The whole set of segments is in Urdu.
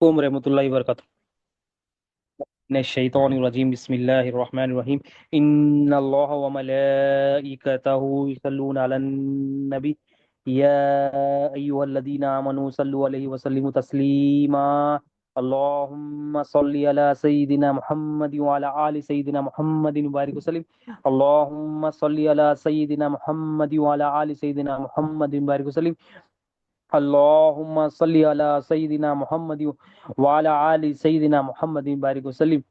علیکم رحمۃ اللہ وبرکاتہ من الشیطان الرجیم بسم اللہ الرحمن الرحیم ان اللہ وملائکتہ یصلون علی النبی یا ایھا الذین آمنوا صلوا علیہ وسلموا تسلیما اللهم صل على سيدنا محمد وعلى آل سيدنا محمد وبارك وسلم اللهم صل على سيدنا محمد وعلى آل سيدنا محمد وبارك وسلم اللهم صل على سيدنا محمد وعلى آل سيدنا محمد بارك وسلم.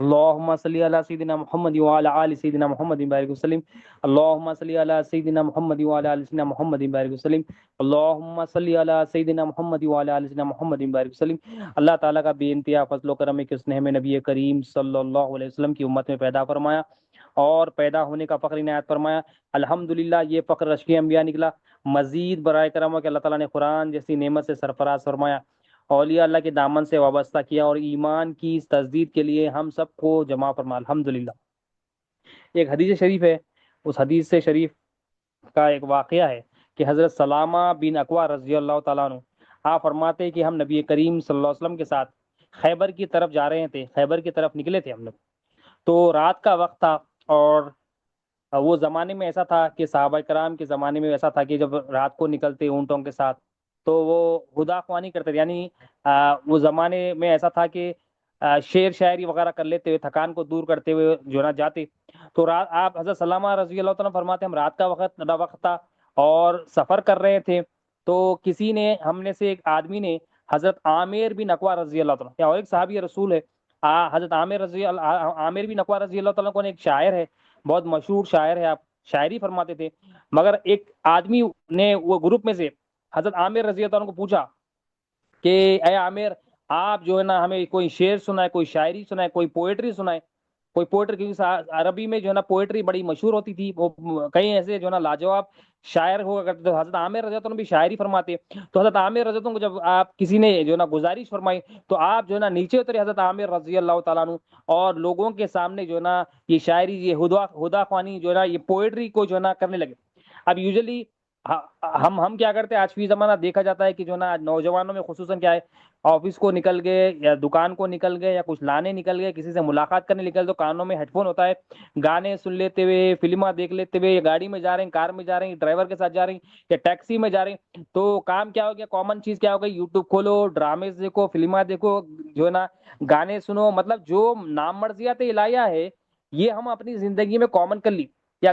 اللهم صل على سيدنا محمد وعلى آل سيدنا محمد بارك وسلم اللهم صل على سيدنا محمد وعلى آل سيدنا محمد بارك وسلم اللهم صل على سيدنا محمد وعلى آل سيدنا محمد بارك وسلم. اللہ تعالیٰ کا بے انتہا فضل و کرم ہے کہ اس نے ہمیں نبی کریم صلی اللہ علیہ وسلم کی امت میں پیدا فرمایا اور پیدا ہونے کا فخر عنایت فرمایا. الحمدللہ یہ فخر رشک انبیاء نکلا. مزید برائے کرم ہو کہ اللہ تعالیٰ نے قرآن جیسی نعمت سے سرفراز فرمایا, اولیاء اللہ کے دامن سے وابستہ کیا اور ایمان کی اس تجدید کے لیے ہم سب کو جمع فرما. الحمدللہ. ایک حدیث شریف ہے, اس حدیث سے شریف کا ایک واقعہ ہے کہ حضرت سلامہ بن اکوع رضی اللہ تعالیٰ عنہ آپ فرماتے ہیں کہ ہم نبی کریم صلی اللہ علیہ وسلم کے ساتھ خیبر کی طرف جا رہے تھے, خیبر کی طرف نکلے تھے ہم لوگ. تو رات کا وقت تھا اور وہ زمانے میں ایسا تھا کہ صحابہ کرام کے زمانے میں ایسا تھا کہ جب رات کو نکلتے اونٹوں کے ساتھ تو وہ خدا خوانی کرتے تھے, یعنی وہ زمانے میں ایسا تھا کہ شعر شاعری وغیرہ کر لیتے ہوئے تھکان کو دور کرتے ہوئے جو نا جاتے. تو رات آپ حضرت سلامہ رضی اللہ تعالیٰ فرماتے ہیں ہم رات کا وقت تھا اور سفر کر رہے تھے. تو کسی نے ہم نے سے ایک آدمی نے حضرت عامر بن اکوع رضی اللہ تعالیٰ, یا اور ایک صحابی رسول ہے حضرت عامر بن اکوع رضی اللہ تعالیٰ کو, ایک شاعر ہے, بہت مشہور شاعر ہے, آپ شاعری فرماتے تھے. مگر ایک آدمی نے وہ گروپ میں سے حضرت عامر رضی اللہ عنہ کو پوچھا کہ اے عامر, آپ جو ہے نا ہمیں کوئی شعر سنائے, کوئی شاعری سنائے, کوئی پوئٹری سنائے. کوئی پوئٹری, کیونکہ عربی میں جو ہے نا پوئٹری بڑی مشہور ہوتی تھی, وہ کئی ایسے جو ہے نا لاجواب شاعر ہوا کرتے تھے. حضرت عامر رضی اللہ عنہ بھی شاعری فرماتے. تو حضرت عامر رضی اللہ عنہ کو جب آپ کسی نے جو ہے نا گزارش فرمائی تو آپ جو ہے نا نیچے اترے حضرت عامر رضی اللہ تعالیٰ عنہ, اور لوگوں کے سامنے جو ہے نا یہ شاعری, یہ ہدا خوانی جو ہے نا, یہ پوئٹری کو جو ہے نا کرنے لگے. اب یوزلی ہم کیا کرتے ہیں, آج فی زمانہ دیکھا جاتا ہے کہ جو ہے نا نوجوانوں میں خصوصاً کیا ہے, آفس کو نکل گئے یا دکان کو نکل گئے یا کچھ لانے نکل گئے, کسی سے ملاقات کرنے نکل, تو کانوں میں ہیڈ فون ہوتا ہے, گانے سن لیتے ہوئے, فلمیں دیکھ لیتے ہوئے, یا گاڑی میں جا رہے ہیں, کار میں جا رہے ہیں, ڈرائیور کے ساتھ جا رہے ہیں, یا ٹیکسی میں جا رہے ہیں. تو کام کیا ہو گیا, کامن چیز کیا ہو گئی, یوٹیوب کھولو, ڈرامے دیکھو, فلمیں دیکھو, جو ہے نا گانے سنو. مطلب جو نام مرضیات الہیہ ہے یہ ہم اپنی زندگی میں کامن کر لی. یا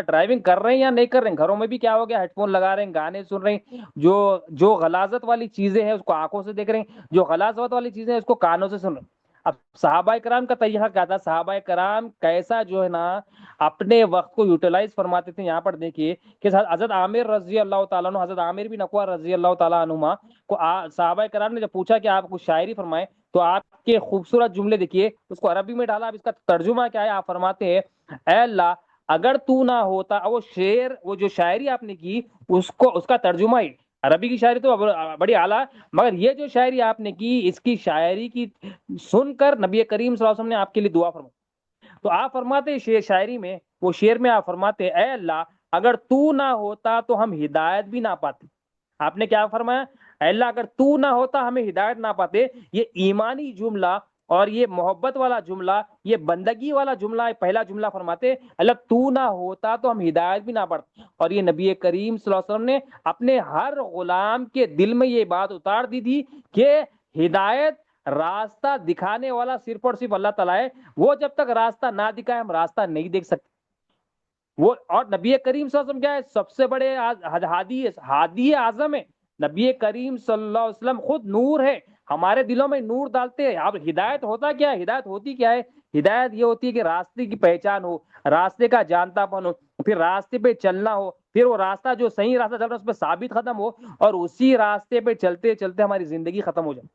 ڈرائیونگ کر رہے ہیں یا نہیں کر رہے ہیں, گھروں میں بھی کیا ہو گیا, ہیڈ فون لگا رہے ہیں, گانے سن رہے ہیں. جو غلاظت والی چیزیں ہیں اس کو آنکھوں سے دیکھ رہے ہیں, جو غلاظت والی چیزیں ہیں اس کو کانوں سے سن رہے ہیں. اب صحابہ کرام کا طریقہ کیا تھا, صحابہ کرام کیسا جو ہے نا اپنے وقت کو یوٹیلائز فرماتے تھے. یہاں پر دیکھیے کہ حضرت عامر رضی اللہ تعالیٰ عنہ, حضرت عامر بن اکوع رضی اللہ تعالیٰ عنہما کو صحابہ کرام نے جب پوچھا کہ آپ کچھ شاعری فرمائیں, تو آپ کے خوبصورت جملے دیکھیے, اس کو عربی میں ڈالا. اب اس کا ترجمہ کیا ہے, آپ فرماتے ہیں اے اللہ اگر تو نہ ہوتا, وہ شعر, وہ جو شاعری آپ نے کی اس کا ترجمہ ہی, عربی کی شاعری تو بڑی اعلیٰ, مگر یہ جو شاعری آپ نے کی, اس کی شاعری کی سن کر نبی کریم صلی اللہ علیہ وسلم نے آپ کے لیے دعا فرمائی. تو آپ فرماتے شاعری میں, وہ شعر میں آپ فرماتے اے اللہ اگر تو نہ ہوتا تو ہم ہدایت بھی نہ پاتے. آپ نے کیا فرمایا, اے اللہ اگر تو نہ ہوتا ہمیں ہدایت نہ پاتے. یہ ایمانی جملہ اور یہ محبت والا جملہ, یہ بندگی والا جملہ, پہلا جملہ فرماتے اللہ تو نہ ہوتا تو ہم ہدایت بھی نہ پڑتے. اور یہ نبی کریم صلی اللہ علیہ وسلم نے اپنے ہر غلام کے دل میں یہ بات اتار دی تھی کہ ہدایت, راستہ دکھانے والا صرف اور صرف اللہ تعالیٰ ہے. وہ جب تک راستہ نہ دکھائے ہم راستہ نہیں دیکھ سکتے. وہ اور نبی کریم صلی اللہ علیہ وسلم کیا ہے, سب سے بڑے ہادی اعظم ہے. نبی کریم صلی اللہ علیہ وسلم خود نور ہے, ہمارے دلوں میں نور ڈالتے ہیں. اب ہدایت ہوتا کیا ہے, ہدایت ہوتی کیا ہے, ہدایت یہ ہوتی ہے کہ راستے کی پہچان ہو, راستے کا جانتا پن ہو, پھر راستے پہ چلنا ہو, پھر وہ راستہ جو صحیح راستہ چل رہا ہے اس پہ ثابت ختم ہو, اور اسی راستے پہ چلتے چلتے ہماری زندگی ختم ہو جائے.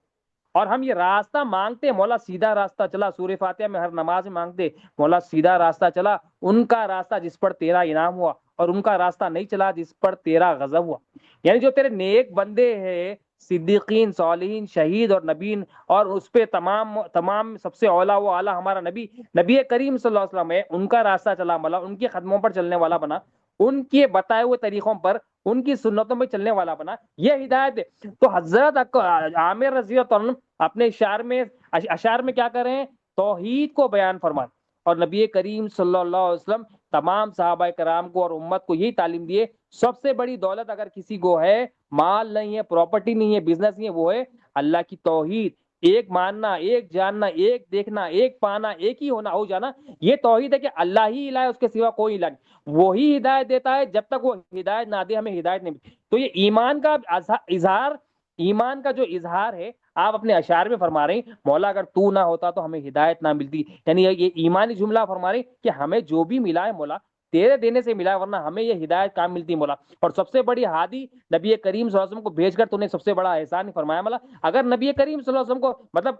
اور ہم یہ راستہ مانگتے, مولا سیدھا راستہ چلا, سورہ فاتحہ میں ہر نماز میں مانگتے مولا سیدھا راستہ چلا, ان کا راستہ جس پر تیرا انعام ہوا, اور ان کا راستہ نہیں چلا جس پر تیرا غضب ہوا. یعنی جو تیرے نیک بندے ہیں، صدیقین، صالحین، شہید اور نبین، اور اس پہ تمام سب سے اولا وہ اعلیٰ ہمارا نبی کریم صلی اللہ علیہ وسلم ہے، ان کا راستہ چلا ملا، ان کے قدموں پر چلنے والا بنا، ان کے بتائے ہوئے طریقوں پر، ان کی سنتوں میں چلنے والا بنا، یہ ہدایت ہے. تو حضرت عامر رضی اللہ عنہ اپنے اشعار میں کیا کر رہے ہیں؟ توحید کو بیان فرمان. اور نبی کریم صلی اللہ علیہ وسلم تمام صحابہ کرام کو اور امت کو یہی تعلیم دیے، سب سے بڑی دولت اگر کسی کو ہے، مال نہیں ہے، پراپرٹی نہیں ہے، بزنس نہیں ہے، وہ ہے اللہ کی توحید. ایک ماننا، ایک جاننا، ایک دیکھنا، ایک پانا، ایک ہی ہونا، ہو جانا. یہ توحید ہے کہ اللہ ہی الہ ہے، اس کے سوا کوئی الہ نہیں. وہی ہدایت دیتا ہے، جب تک وہ ہدایت نہ دے ہمیں ہدایت نہیں ملتی. تو یہ ایمان کا اظہار، ایمان کا جو اظہار ہے آپ اپنے اشعار میں فرما رہے ہیں مولا اگر تو نہ ہوتا تو ہمیں ہدایت نہ ملتی. یعنی یہ ایمانی جملہ فرما رہے کہ ہمیں جو بھی ملا ہے مولا تیرے دینے سے ملا ہے، ورنہ ہمیں یہ ہدایت کام ملتی مولا. اور سب سے بڑی ہادی نبی کریم صلی اللہ علیہ وسلم کو بھیج کر تو نے سب سے بڑا احسان فرمایا مولا. اگر نبی کریم صلی اللہ علیہ وسلم کو مطلب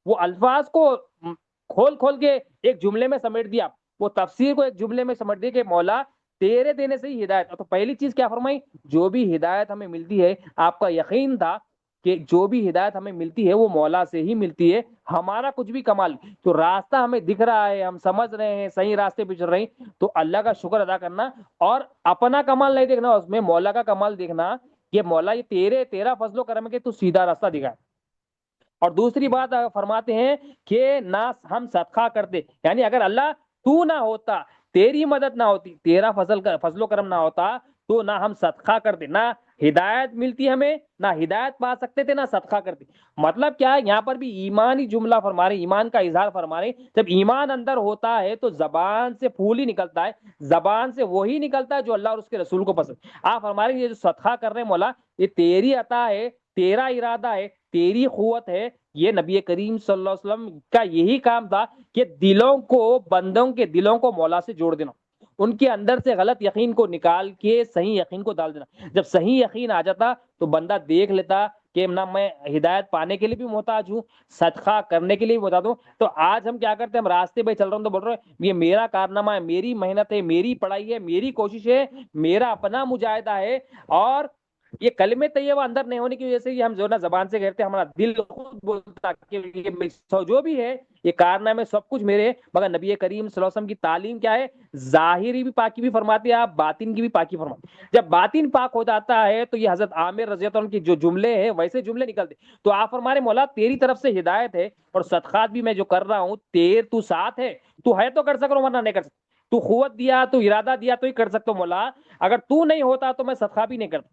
وہ الفاظ کو کھول کھول کے ایک جملے میں سمیٹ دیا، وہ تفسیر کو ایک جملے میں سمیٹ دیا کہ مولا تیرے دینے سے ہی ہدایت. تو پہلی چیز کیا فرمائی؟ جو بھی ہدایت ہمیں ملتی ہے، آپ کا یقین تھا کہ جو بھی ہدایت ہمیں ملتی ہے وہ مولا سے ہی ملتی ہے، ہمارا کچھ بھی کمال. تو راستہ ہمیں دکھ رہا ہے، ہم سمجھ رہے ہیں، صحیح راستے پہ چل رہے ہیں، تو اللہ کا شکر ادا کرنا اور اپنا کمال نہیں دیکھنا، اس میں مولا کا کمال دیکھنا کہ مولا یہ تیرا فضل و کرم ہے کہ تو سیدھا راستہ دکھائے. اور دوسری بات فرماتے ہیں کہ نہ ہم صدقہ کرتے، یعنی اگر اللہ تو نہ ہوتا، تیری مدد نہ ہوتی، تیرا فضل و کرم نہ ہوتا تو نہ ہم صدقہ کرتے، نہ ہدایت ملتی ہمیں، نہ ہدایت پا سکتے تھے، نہ صدقہ کرتے. مطلب کیا ہے؟ یہاں پر بھی ایمانی جملہ فرما رہے، ایمان کا اظہار فرما رہے. جب ایمان اندر ہوتا ہے تو زبان سے پھول ہی نکلتا ہے، زبان سے وہی نکلتا ہے جو اللہ اور اس کے رسول کو پسند. آپ فرما رہے یہ جو صدقہ کر رہے ہیں مولا، یہ تیری عطا ہے، تیرا ارادہ ہے، تیری قوت ہے. یہ نبی کریم صلی اللہ علیہ وسلم کا یہی کام تھا کہ دلوں کو، بندوں کے دلوں کو مولا سے جوڑ دینا، ان کے اندر سے غلط یقین کو نکال کے صحیح یقین کو ڈال دینا. جب صحیح یقین آ جاتا تو بندہ دیکھ لیتا کہ نہ میں ہدایت پانے کے لیے بھی محتاج ہوں، صدقہ کرنے کے لیے بھی محتاج ہوں. تو آج ہم کیا کرتے ہیں؟ ہم راستے پہ چل رہے ہیں تو بول رہے ہیں یہ میرا کارنامہ ہے، میری محنت ہے، میری پڑھائی ہے، میری کوشش ہے، میرا اپنا مجاہدہ ہے. اور یہ کلمہ طیبہ اندر نہیں ہونے کی وجہ سے یہ ہم جو نا زبان سے کہتے ہیں، ہمارا دل خود بولتا کہ یہ جو بھی ہے یہ کارنامے سب کچھ میرے. مگر نبی کریم صلی اللہ علیہ وسلم کی تعلیم کیا ہے؟ ظاہری بھی پاکی بھی فرماتے ہیں آپ، باطن کی بھی پاکی فرماتے. جب باطن پاک ہو جاتا ہے تو یہ حضرت عامر رضی اللہ عنہ کی جو جملے ہیں ویسے جملے نکلتے. تو آپ فرمارے مولا تیری طرف سے ہدایت ہے اور صدقات بھی میں جو کر رہا ہوں تو ساتھ ہے، تو ہے تو کر سک رہا ہوں ورنہ نہیں کر سکتا. تو قوت دیا، تو ارادہ دیا تو ہی کر سکتا ہوں مولا. اگر تو نہیں ہوتا تو میں صدقہ بھی نہیں کرتا.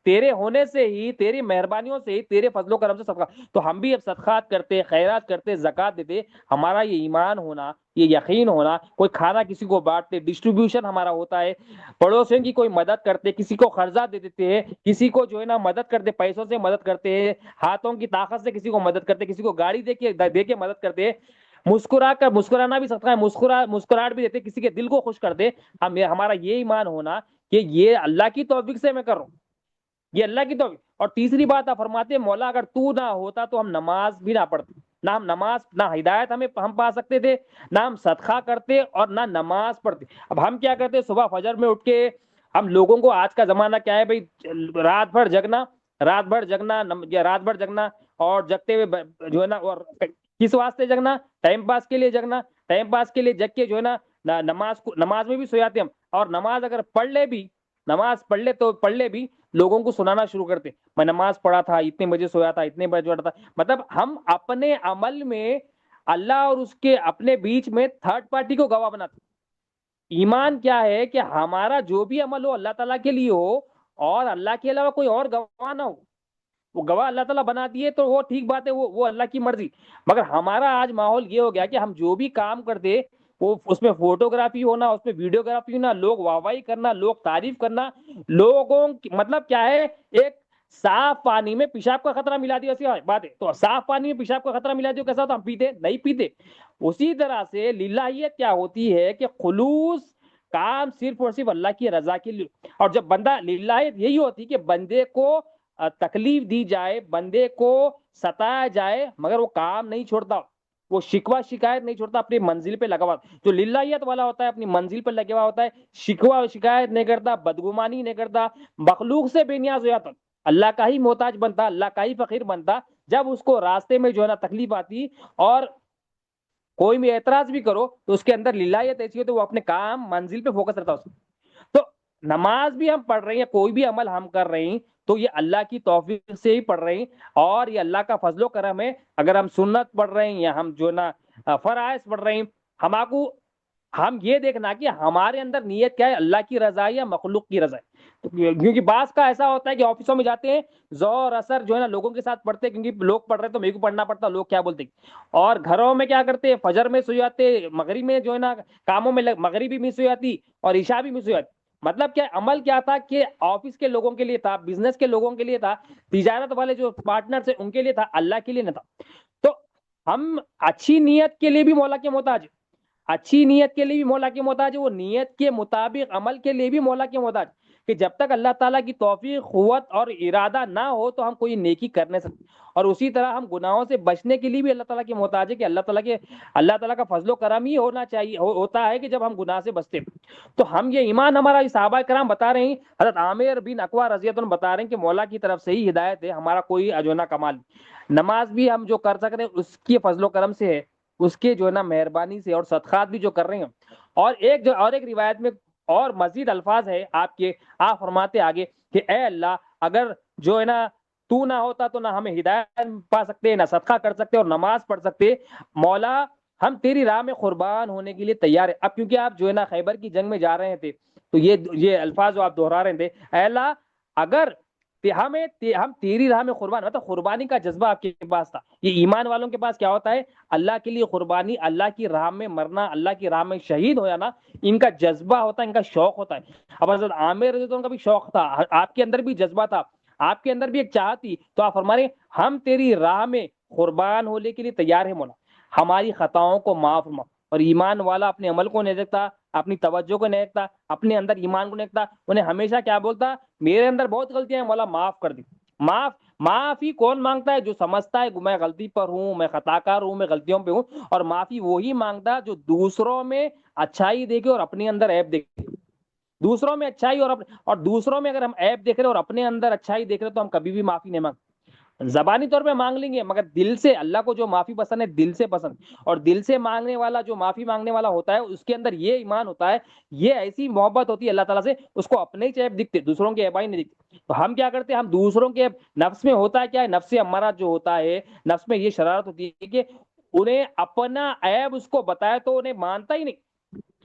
تیرے ہونے سے ہی، تیری مہربانیوں سے ہی، تیرے فضل و کرم سے صدقہ. تو ہم بھی اب صدقات کرتے، خیرات کرتے، زکات دیتے. ہمارا یہ ایمان ہونا، یہ یقین ہونا، کوئی کھانا کسی کو بانٹتے، ڈسٹریبیوشن ہمارا ہوتا ہے، پڑوسیوں کی کوئی مدد کرتے، کسی کو قرضہ دے دیتے ہیں، کسی کو جو ہے نا مدد کرتے، پیسوں سے مدد کرتے ہیں، ہاتھوں کی طاقت سے کسی کو مدد کرتے، کسی کو گاڑی دے کے مدد کرتے، مسکرانا بھی صدقہ ہے، مسکراہٹ بھی دیتے، کسی کے دل کو خوش کرتے. ہمارا یہ ایمان ہونا کہ یہ اللہ کی توفیق سے میں کر رہا ہوں، یہ اللہ کی توفیق. اور تیسری بات آپ فرماتے ہیں مولا اگر تو نہ ہوتا تو ہم نماز بھی نہ پڑھتے، نہ ہم نماز، نہ ہدایت ہم پا سکتے تھے، نہ ہم صدقہ کرتے اور نہ نماز پڑھتے. اب ہم کیا کرتے؟ صبح فجر میں اٹھ کے ہم لوگوں کو، آج کا زمانہ کیا ہے بھائی؟ رات بھر جگنا، رات بھر جگنا اور جگتے ہوئے جو ہے نا، اور کس واسطے جگنا؟ ٹائم پاس کے لیے جگنا. ٹائم پاس کے لیے جگ کے جو ہے نا نماز میں بھی سو جاتے ہم. اور نماز اگر پڑھ لے بھی لوگوں کو سنانا شروع کرتے، میں نماز پڑھا تھا، اتنے بجے سویا تھا، اتنے بجے اٹھا تھا. مطلب ہم اپنے عمل میں اللہ اور اس کے اپنے بیچ میں تھرڈ پارٹی کو گواہ بناتے. ایمان کیا ہے کہ ہمارا جو بھی عمل ہو اللہ تعالیٰ کے لیے ہو اور اللہ کے علاوہ کوئی اور گواہ نہ ہو. وہ گواہ اللہ تعالیٰ بنا دیے تو وہ ٹھیک بات ہے، وہ اللہ کی مرضی. مگر ہمارا آج ماحول یہ ہو گیا کہ ہم جو بھی کام کرتے وہ اس میں فوٹوگرافی ہونا، اس میں ویڈیوگرافی ہونا، لوگ واہواہی کرنا، لوگ تعریف کرنا. لوگوں مطلب کیا ہے؟ ایک صاف پانی میں پیشاب کا خطرہ ملا دیا، ایسی بات ہے. تو صاف پانی میں پیشاب کا خطرہ ملا دیا کیسا؟ تو ہم پیتے نہیں پیتے. اسی طرح سے للہیت کیا ہوتی ہے کہ خلوص کام صرف اور صرف اللہ کی رضا کے لیے. اور جب بندہ، للہیت یہی ہوتی کہ بندے کو تکلیف دی جائے، بندے کو ستایا جائے، مگر وہ کام نہیں چھوڑتا. وہ شکوہ شکایت نہیں چھوڑتا، اپنی منزل پہ لگا ہوا، جو للہیت والا ہوتا ہے اپنی منزل پر لگا ہوا ہوتا ہے، شکوہ شکایت نہیں کرتا، بدگمانی نہیں کرتا، مخلوق سے بے نیاز ہو جاتا، اللہ کا ہی محتاج بنتا، اللہ کا ہی فقیر بنتا۔ جب اس کو راستے میں جو ہے نا تکلیف آتی اور کوئی بھی اعتراض بھی کرو تو اس کے اندر للہیت ایسی ہو تو وہ اپنے کام منزل پہ فوکس رہتا ہے۔ تو نماز بھی ہم پڑھ رہے ہیں، کوئی بھی عمل ہم کر رہے ہیں تو یہ اللہ کی توفیق سے ہی پڑھ رہے ہیں، اور یہ اللہ کا فضل و کرم ہے۔ اگر ہم سنت پڑھ رہے ہیں یا ہم جو نا فرائض پڑھ رہے ہیں، ہم یہ دیکھنا کہ ہمارے اندر نیت کیا ہے، اللہ کی رضا یا مخلوق کی رضا ہے۔ کیونکہ بعض کا ایسا ہوتا ہے کہ آفسوں میں جاتے ہیں، زور اثر جو ہے نا لوگوں کے ساتھ پڑھتے ہیں، کیونکہ لوگ پڑھ رہے ہیں تو میرے کو پڑھنا پڑتا، لوگ کیا بولتے ہیں۔ اور گھروں میں کیا کرتے ہیں، فجر میں سو جاتے، مغرب میں جو ہے نا کاموں میں مغربی بھی سو جاتی اور عشاء بھی مس ہو جاتی۔ مطلب کیا عمل کیا تھا کہ آفس کے لوگوں کے لیے تھا، بزنس کے لوگوں کے لیے تھا، تجارت والے جو پارٹنر تھے ان کے لیے تھا، اللہ کے لیے نہ تھا۔ تو ہم اچھی نیت کے لیے بھی مولا کے محتاج، اچھی نیت کے لیے بھی مولا کے محتاج ہے، وہ نیت کے مطابق عمل کے لیے بھی مولا کے محتاج، کہ جب تک اللہ تعالیٰ کی توفیق قوت اور ارادہ نہ ہو تو ہم کوئی نیکی کر نہیں سکتے۔ اور اسی طرح ہم گناہوں سے بچنے کے لیے بھی اللہ تعالیٰ کے محتاج ہے، کہ اللہ تعالیٰ کا فضل و کرم ہی ہونا چاہیے، ہوتا ہے کہ جب ہم گناہ سے بچتے ہیں۔ تو ہم یہ ایمان ہمارا صحابہ کرام بتا رہے ہیں، حضرت عامر بن اقوا رضی اللہ عنہ بتا رہے ہیں کہ مولا کی طرف سے ہی ہدایت ہے، ہمارا کوئی اجونا کمال نہیں۔ نماز بھی ہم جو کر سکتے ہیں اس کی فضل و کرم سے ہے، اس کے جو ہے نا مہربانی سے، اور صدقات بھی جو کر رہے ہیں۔ اور ایک روایت میں اور مزید الفاظ ہے آپ کے، آپ فرماتے آگے کہ اے اللہ، اگر جو ہے نا تو نہ ہوتا تو نہ ہمیں ہدایت پا سکتے، نہ صدقہ کر سکتے اور نماز پڑھ سکتے۔ مولا ہم تیری راہ میں قربان ہونے کے لیے تیار ہے۔ اب کیونکہ آپ جو ہے نا خیبر کی جنگ میں جا رہے تھے تو یہ الفاظ جو آپ دہرا رہے تھے، اے اللہ اگر ہم تیری راہ میں قربان، مطلب قربانی کا جذبہ آپ کے پاس تھا۔ یہ ایمان والوں کے پاس کیا ہوتا ہے، اللہ کے لیے قربانی، اللہ کی راہ میں مرنا، اللہ کی راہ میں شہید ہو جانا، ان کا جذبہ ہوتا ہے، ان کا شوق ہوتا ہے۔ اب حضرت عامر رضی اللہ عنہ کا بھی شوق تھا، آپ کے اندر بھی جذبہ تھا، آپ کے اندر بھی ایک چاہت تھی، تو آپ فرما رہے ہیں ہم تیری راہ میں قربان ہونے کے لیے تیار ہے مولا، ہماری خطاؤں کو معاف فرما۔ اور ایمان والا اپنے عمل کو نہیں دیکھتا، اپنی توجہ کو نہیں دیکھتا، اپنے اندر ایمان کو نہیں دیکھتا، انہیں ہمیشہ کیا بولتا، میرے اندر بہت غلطیاں ہیں مولا معاف کر دی۔ معافی کون مانگتا ہے، جو سمجھتا ہے کہ میں غلطی پر ہوں، میں خطا کار ہوں، میں غلطیوں پہ ہوں۔ اور معافی وہی مانگتا جو دوسروں میں اچھائی دیکھے اور اپنے اندر عیب دیکھے۔ دوسروں میں اچھائی اور دوسروں میں اگر ہم عیب دیکھ رہے اور اپنے اندر اچھائی دیکھ رہے تو ہم کبھی بھی معافی نہیں مانگتے۔ زبانی طور پہ مانگ لیں گے مگر دل سے، اللہ کو جو معافی پسند ہے دل سے پسند، اور دل سے مانگنے والا، جو معافی مانگنے والا ہوتا ہے اس کے اندر یہ ایمان ہوتا ہے، یہ ایسی محبت ہوتی ہے اللہ تعالیٰ سے، اس کو اپنے ہی عیب دکھتے، دوسروں کے عیبائی نہیں دکھتے۔ تو ہم کیا کرتے ہیں، ہم دوسروں کے نفس میں ہوتا ہے کیا ہے، نفس امارہ جو ہوتا ہے، نفس میں یہ شرارت ہوتی ہے کہ انہیں اپنا عیب اس کو بتایا تو انہیں مانتا ہی نہیں،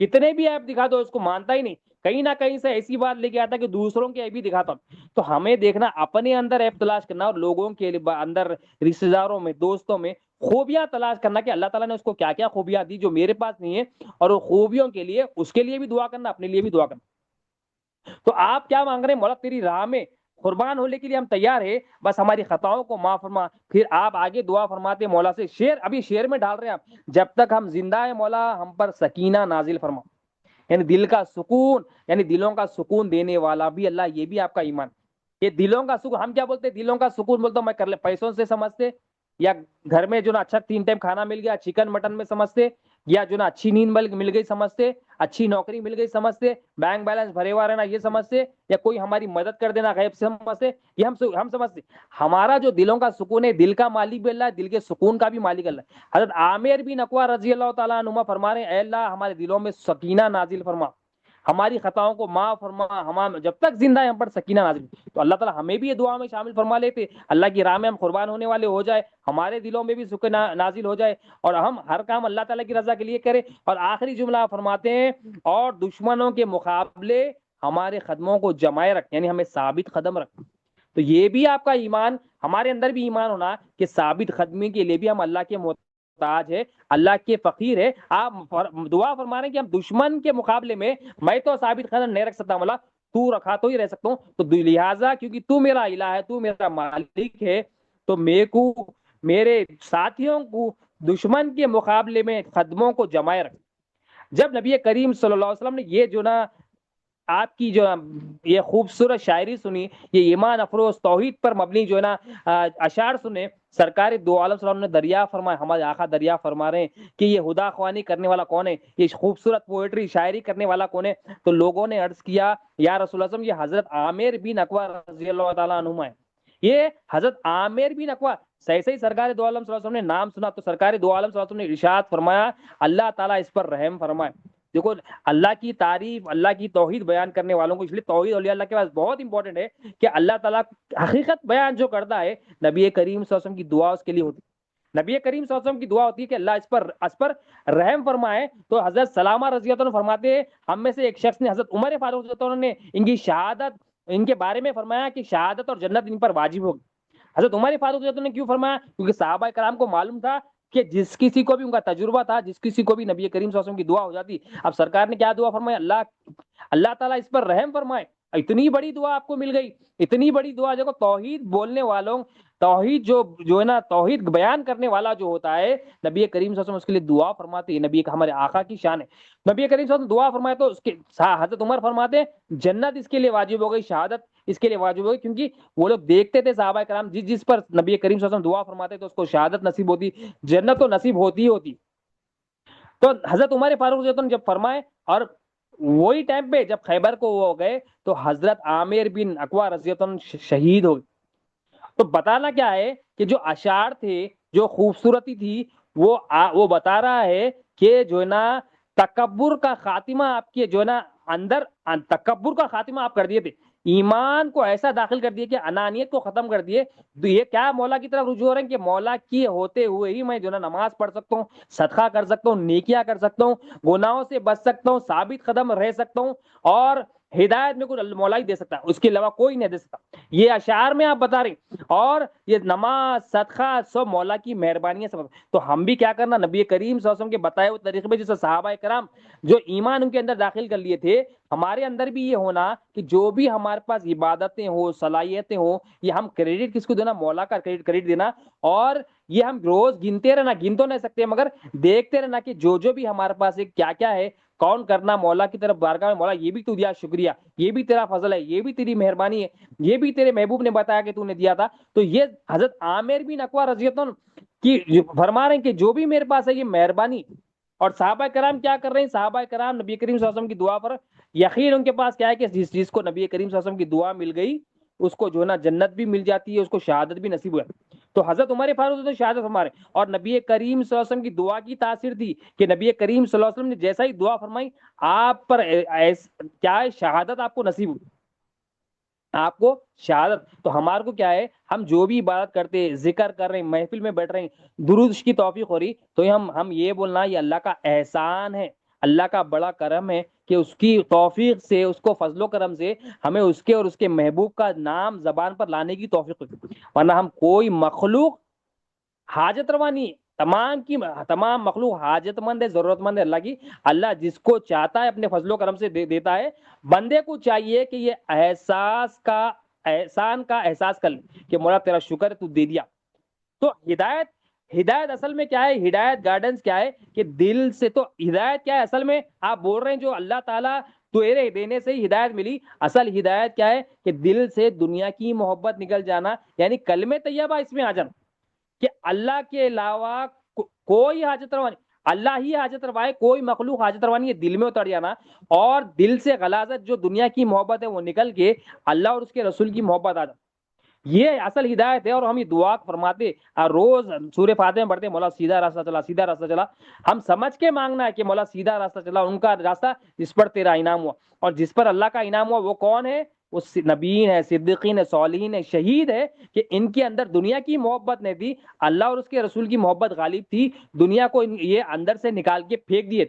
کتنے بھی عیب دکھا دو اس کو مانتا ہی نہیں، کہیں نہ کہیں سے ایسی بات لے کے آتا کہ دوسروں کے عیب بھی دکھاتا۔ تو ہمیں دیکھنا اپنے اندر عیب تلاش کرنا، اور لوگوں کے اندر، رشتے داروں میں، دوستوں میں خوبیاں تلاش کرنا کہ اللہ تعالیٰ نے اس کو کیا کیا خوبیاں دی جو میرے پاس نہیں ہے، اور وہ خوبیوں کے لیے اس کے لیے بھی دعا کرنا، اپنے لیے بھی دعا کرنا۔ تو آپ کیا مانگ رہے ہیں، مولا تیری راہ میں قربان ہونے کے لیے ہم تیار ہے، بس ہماری خطاؤں کو معاف فرما۔ پھر آپ آگے دعا فرماتے مولا سے، ابھی شعر میں ڈال رہے ہیں آپ، جب تک ہم زندہ ہیں مولا ہم پر سکینہ نازل فرما، یعنی دل کا سکون، یعنی دلوں کا سکون دینے والا بھی اللہ، یہ بھی آپ کا ایمان۔ یہ دلوں کا سکون، ہم کیا بولتے ہیں دلوں کا سکون، بولتا ہوں میں کر لے پیسوں سے سمجھتے، یا گھر میں جو نا اچھا 3 ٹائم کھانا مل گیا چکن مٹن میں سمجھتے، یا جو نا اچھی نیند مل گئی سمجھتے، اچھی نوکری مل گئی سمجھتے، بینک بیلنس بھرے ہوا رہنا یہ سمجھتے، یا کوئی ہماری مدد کر دینا غیب سے سمجھتے، یہ ہم سمجھتے۔ ہمارا جو دلوں کا سکون ہے، دل کا مالک بھی اللہ ہے، دل کے سکون کا بھی مالک اللہ ہے۔ حضرت عامر بن اقوا رضی اللہ تعالیٰ عنہ فرما رہے ہیں، اے اللہ ہمارے دلوں میں سکینہ نازل فرما، ہماری خطاؤں کو معاف فرما، ہم جب تک زندہ ہیں ہم پر سکینہ نازل۔ تو اللہ تعالیٰ ہمیں بھی یہ دعا میں شامل فرما لیتے، اللہ کی راہ میں ہم قربان ہونے والے ہو جائے، ہمارے دلوں میں بھی سکینہ نازل ہو جائے، اور ہم ہر کام اللہ تعالیٰ کی رضا کے لیے کریں۔ اور آخری جملہ فرماتے ہیں، اور دشمنوں کے مقابلے ہمارے قدموں کو جمائے رکھ، یعنی ہمیں ثابت قدم رکھ۔ تو یہ بھی آپ کا ایمان، ہمارے اندر بھی ایمان ہونا کہ ثابت قدمی کے لیے بھی ہم اللہ کے محتاج ہے، اللہ کے فقیر ہے۔ آپ دعا فرما رہے ہیں کہ ہم دشمن کے مقابلے میں تو ثابت قدم نہیں رکھ سکتا مولا، تو رکھا تو ہی رہ سکتا ہوں، تو لہٰذا کیونکہ تو میرا الہ ہے، تو میرا مالک ہے، تو میرے ساتھیوں کو دشمن کے مقابلے میں قدموں کو جمائے رکھ۔ جب نبی کریم صلی اللہ علیہ وسلم نے یہ جو نا آپ کی جو یہ خوبصورت شاعری سنی، یہ ایمان افروز توحید پر مبنی جو ہے نا اشعار سنے، سرکار دو عالم صلی اللہ علیہ وسلم نے دریا فرمایا، ہمارے آقا دریا فرما رہے ہیں کہ یہ خدا خوانی کرنے والا کون ہے، یہ خوبصورت پوئٹری شاعری کرنے والا کون ہے؟ تو لوگوں نے عرض کیا یا رسول اللہ صلی اللہ علیہ وسلم، یہ حضرت عامر بن اقوا رضی اللہ تعالیٰ عنہما ہے، یہ حضرت عامر بن اقوا۔ صحیح صحیح سرکار دو عالم صلی اللہ علیہ وسلم نے نام سنا تو سرکار دو عالم صلی اللہ علیہ وسلم نے ارشاد فرمایا اللہ تعالیٰ اس پر رحم فرمائے۔ دیکھو اللہ کی تعریف، اللہ کی توحید بیان کرنے والوں کو، اس لیے توحید اولیاء اللہ کے پاس بہت امپورٹنٹ ہے کہ اللہ تعالیٰ حقیقت بیان جو کرتا ہے، نبی کریم صلی اللہ علیہ وسلم کی دعا اس کے لیے ہوتی ہے، نبی کریم صلی اللہ علیہ وسلم کی دعا ہوتی ہے کہ اللہ اس پر رحم فرمائے۔ تو حضرت سلامہ رضی اللہ عنہ فرماتے ہیں ہم میں سے ایک شخص نے، حضرت عمر فاروق رضی اللہ عنہ نے ان کی شہادت، ان کے بارے میں فرمایا کہ شہادت اور جنت ان پر واجب ہوگی۔ حضرت عمر فاروق رضی اللہ عنہ نے کیوں فرمایا؟ کیونکہ صحابہ کرام کو معلوم تھا کہ جس کسی کو بھی ان کا تجربہ تھا، جس کسی کو بھی نبی کریم صلی اللہ علیہ وسلم کی دعا ہو جاتی۔ اب سرکار نے کیا دعا فرمائی؟ اللہ تعالیٰ اس پر رحم فرمائے۔ اتنی بڑی دعا آپ کو مل گئی، اتنی بڑی دعا۔ دیکھو توحید بولنے والوں، توحید جو ہے نا، توحید بیان کرنے والا جو ہوتا ہے، نبی کریم صلی اللہ علیہ وسلم اس کے لیے دعا فرماتے ہیں۔ نبی ہمارے آقا کی شان ہے، نبی کریم صلی اللہ علیہ وسلم دعا فرمائے تو اس کے حضرت عمر فرماتے ہیں جنت اس کے لیے واجب ہو گئی، شہادت اس کے لیے واجب ہو گئی، کیونکہ وہ لوگ دیکھتے تھے صحابہ کرام جس پر نبی کریم صلی اللہ علیہ وسلم دعا فرماتے تو اس کو شہادت نصیب ہوتی، جنت تو نصیب ہوتی ہی ہوتی۔ تو حضرت عمر فاروق رضی اللہ عنہ جب فرمائے، اور وہی ٹائم پہ جب خیبر کو وہ ہو گئے تو حضرت عامر بن اقوا رضی اللہ عنہ شہید ہو گئے۔ تو بتانا کیا ہے کہ جو اشعار تھے، جو خوبصورتی تھی، وہ بتا رہا ہے کہ جو ہے نا تکبر کا خاتمہ آپ کے جو ہے نا اندر، تکبر کا خاتمہ آپ کر دیے تھے، ایمان کو ایسا داخل کر دیے کہ انانیت کو ختم کر دیے۔ تو یہ کیا مولا کی طرف رجوع ہو رہے ہیں کہ مولا کی ہوتے ہوئے ہی میں جو ہے نا نماز پڑھ سکتا ہوں، صدقہ کر سکتا ہوں، نیکیاں کر سکتا ہوں، گناہوں سے بچ سکتا ہوں، ثابت قدم رہ سکتا ہوں، اور ہدایت میں کوئی مولا ہی دے سکتا ہے، اس کے علاوہ کوئی نہیں دے سکتا۔ یہ اشعار میں آپ بتا رہے ہیں، اور یہ نماز صدقہ سب مولا کی مہربانی ہے۔ سب تو ہم بھی کیا کرنا، نبی کریم صلی اللہ علیہ وسلم کے بتائے ہوئے طریقے میں، جیسے صحابہ کرام جو ایمان ان کے اندر داخل کر لیے تھے، ہمارے اندر بھی یہ ہونا کہ جو بھی ہمارے پاس عبادتیں ہو، صلاحیتیں ہو، یہ ہم کریڈٹ کس کو دینا؟ مولا کا کریڈٹ دینا۔ اور یہ ہم روز گنتے رہنا، گن تو نہیں سکتے مگر دیکھتے رہنا کہ جو بھی ہمارے پاس کیا کیا ہے، کون کرنا مولا کی طرف بارگاہ میں، مولا یہ بھی تو دیا، شکریہ، یہ بھی تیرا فضل ہے، یہ بھی تیری مہربانی ہے، یہ بھی تیرے محبوب نے بتایا کہ تو نے دیا تھا۔ تو یہ حضرت عامر بن اقوا رضی اللہ عنہ کی فرما رہے ہیں کہ جو بھی میرے پاس ہے یہ مہربانی۔ اور صحابہ کرام کیا کر رہے ہیں؟ صحابہ کرام نبی کریم صلی اللہ علیہ وسلم کی دعا پر یقین ان کے پاس کیا ہے کہ جس چیز کو نبی کریم صلی اللہ علیہ وسلم کی دعا مل گئی اس کو جو ہے نا جنت بھی مل جاتی ہے، اس کو شہادت بھی نصیب ہوا۔ تو حضرت عمر فاروق تو شہادت ہمارے، اور نبی کریم صلی اللہ علیہ وسلم کی دعا کی تاثیر تھی کہ نبی کریم صلی اللہ علیہ وسلم نے جیسا ہی دعا فرمائی آپ پر کیا ہے، شہادت آپ کو نصیب ہوئی، آپ کو شہادت۔ تو ہمارے کو کیا ہے، ہم جو بھی عبادت کرتے، ذکر کر رہے ہیں، محفل میں بیٹھ رہے ہیں، درود کی توفیق ہو رہی، تو ہم یہ بولنا یہ اللہ کا احسان ہے، اللہ کا بڑا کرم ہے کہ اس کی توفیق سے، اس کو فضل و کرم سے ہمیں اس کے اور اس کے محبوب کا نام زبان پر لانے کی توفیق ہوتی، ورنہ ہم کوئی مخلوق حاجت روا نہیں ہے، تمام مخلوق حاجت مند ہے، ضرورت مند ہے اللہ کی۔ اللہ جس کو چاہتا ہے اپنے فضل و کرم سے دیتا ہے۔ بندے کو چاہیے کہ یہ احسان کا احساس کر لے کہ مولا تیرا شکر ہے تو دے دیا۔ تو ہدایت اصل میں کیا ہے، ہدایت گائیڈنس کیا ہے کہ دل سے، تو ہدایت کیا ہے اصل میں؟ آپ بول رہے ہیں جو اللہ تعالیٰ تیرے دینے سے ہی ہدایت ملی، اصل ہدایت کیا ہے کہ دل سے دنیا کی محبت نکل جانا، یعنی کلمہ طیبہ اس میں آ جانا کہ اللہ کے علاوہ کوئی حاجت روا نہیں، اللہ ہی حاجت روا ہے، کوئی مخلوق حاجت روا نہیں ہے، دل میں اتر جانا، اور دل سے غلاظت جو دنیا کی محبت ہے وہ نکل کے اللہ اور اس کے رسول کی محبت آ جانا، یہ اصل ہدایت ہے۔ اور ہم یہ دعا فرماتے روز سورہ فاتحہ میں پڑھتے، مولا سیدھا راستہ چلا، سیدھا راستہ چلا، ہم سمجھ کے مانگنا ہے کہ مولا سیدھا راستہ چلا، ان کا راستہ جس پر تیرا انعام ہوا، اور جس پر اللہ کا انعام ہوا وہ کون ہے؟ وہ نبیین ہے، صدیقین ہے، صالحین ہے، شہید ہے، کہ ان کے اندر دنیا کی محبت نہیں تھی، اللہ اور اس کے رسول کی محبت غالب تھی، دنیا کو یہ اندر سے نکال کے پھینک دیے،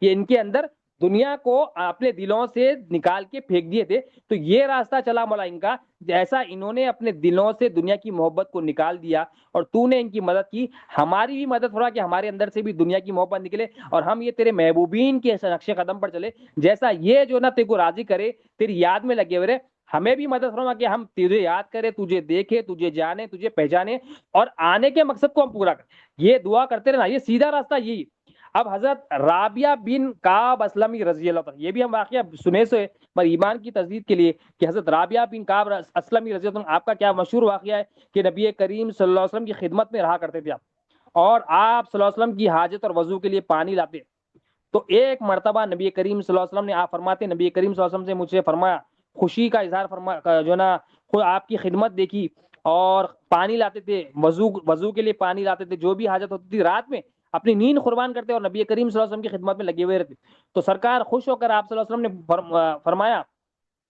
یہ ان کے اندر دنیا کو اپنے دلوں سے نکال کے پھینک دیے تھے۔ تو یہ راستہ چلا مولا ان کا، جیسا انہوں نے اپنے دلوں سے دنیا کی محبت کو نکال دیا اور تو نے ان کی مدد کی، ہماری بھی مدد ہو رہا کہ ہمارے اندر سے بھی دنیا کی محبت نکلے اور ہم یہ تیرے محبوبین کے نقش قدم پر چلے، جیسا یہ جو نا تیرے کو راضی کرے، تیری یاد میں لگے ہوئے، ہمیں بھی مدد فرما کہ ہم تجھے یاد کرے، تجھے دیکھے، تجھے جانے، تجھے پہچانے، اور آنے کے مقصد کو ہم پورا کریں۔ یہ دعا کرتے رہنا، یہ سیدھا راستہ یہی۔ اب حضرت رابعہ بن کعب اسلمی رضی اللہ عنہ، یہ بھی ہم واقعہ سنے سے پر ایمان کی تجدید کے لیے کہ حضرت رابعہ بن کعب اسلمی رضی اللہ عنہ، آپ کا کیا مشہور واقعہ ہے کہ نبی کریم صلی اللہ علیہ وسلم کی خدمت میں رہا کرتے تھے آپ، اور آپ صلی اللہ علیہ وسلم کی حاجت اور وضو کے لیے پانی لاتے۔ تو ایک مرتبہ نبی کریم صلی اللہ علیہ وسلم نے، آپ فرماتے نبی کریم صلی اللہ علیہ وسلم سے مجھ سے فرمایا، خوشی کا اظہار فرما جو نا آپ کی خدمت دیکھی اور پانی لاتے تھے، وضو کے لیے پانی لاتے تھے، جو بھی حاجت ہوتی تھی رات میں اپنی نیند قربان کرتے اور نبی کریم صلی اللہ علیہ وسلم کی خدمت میں لگے ہوئے رہتے۔ تو سرکار خوش ہو کر آپ صلی اللہ علیہ وسلم نے فرمایا،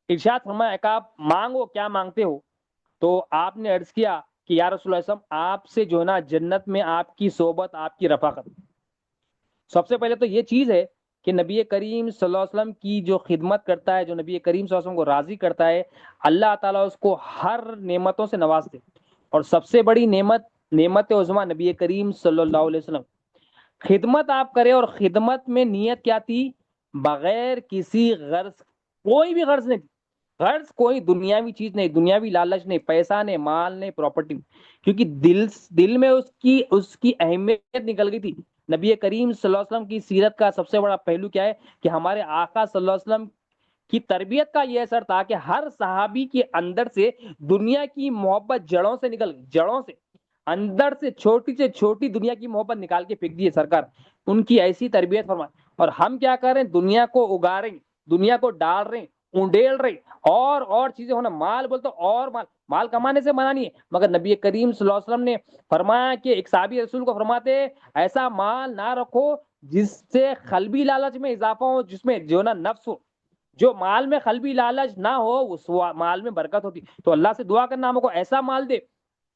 ارشاد فرمایا کہ آپ مانگو کیا مانگتے ہو؟ تو آپ نے عرض کیا کہ یا رسول اللہ صلی اللہ علیہ وسلم، آپ سے جو ہے نا جنت میں آپ کی صحبت، آپ کی رفاقت۔ سب سے پہلے تو یہ چیز ہے کہ نبی کریم صلی اللہ علیہ وسلم کی جو خدمت کرتا ہے، جو نبی کریم صلی اللہ علیہ وسلم کو راضی کرتا ہے، اللہ تعالیٰ اس کو ہر نعمتوں سے نوازتے، اور سب سے بڑی نعمت عظمیٰ نبی کریم صلی اللہ علیہ وسلم خدمت آپ کرے، اور خدمت میں نیت کیا تھی؟ بغیر کسی غرض، کوئی بھی غرض نہیں، غرض کوئی دنیاوی چیز نہیں، دنیاوی لالچ نہیں، پیسہ نہیں، مال نہیں، پراپرٹی نہیں، کیونکہ دل میں اس کی اہمیت نکل گئی تھی۔ نبی کریم صلی اللہ علیہ وسلم کی سیرت کا سب سے بڑا پہلو کیا ہے کہ ہمارے آقا صلی اللہ علیہ وسلم کی تربیت کا یہ اثر تھا کہ ہر صحابی کے اندر سے دنیا کی محبت جڑوں سے نکل گئی، جڑوں سے، اندر سے چھوٹی دنیا کی محبت نکال کے پھینک دی سرکار، ان کی ایسی تربیت فرمائے۔ اور ہم کیا کر رہے ہیں؟ دنیا کو اگا رہے ہیں، دنیا کو ڈال رہے ہیں، اونڈیل رہے، اور چیزیں ہونا، مال بولتے اور مال کمانے سے منع نہیں ہے، مگر نبی کریم صلی اللہ علیہ وسلم نے فرمایا کہ ایک صحابی رسول کو فرماتے ایسا مال نہ رکھو جس سے قلبی لالچ میں اضافہ ہو، جس میں جو نا نفس ہو، جو مال میں قلبی لالچ نہ ہو اس مال میں برکت ہوتی۔ تو اللہ سے دعا کرنا ہم کو ایسا مال دے،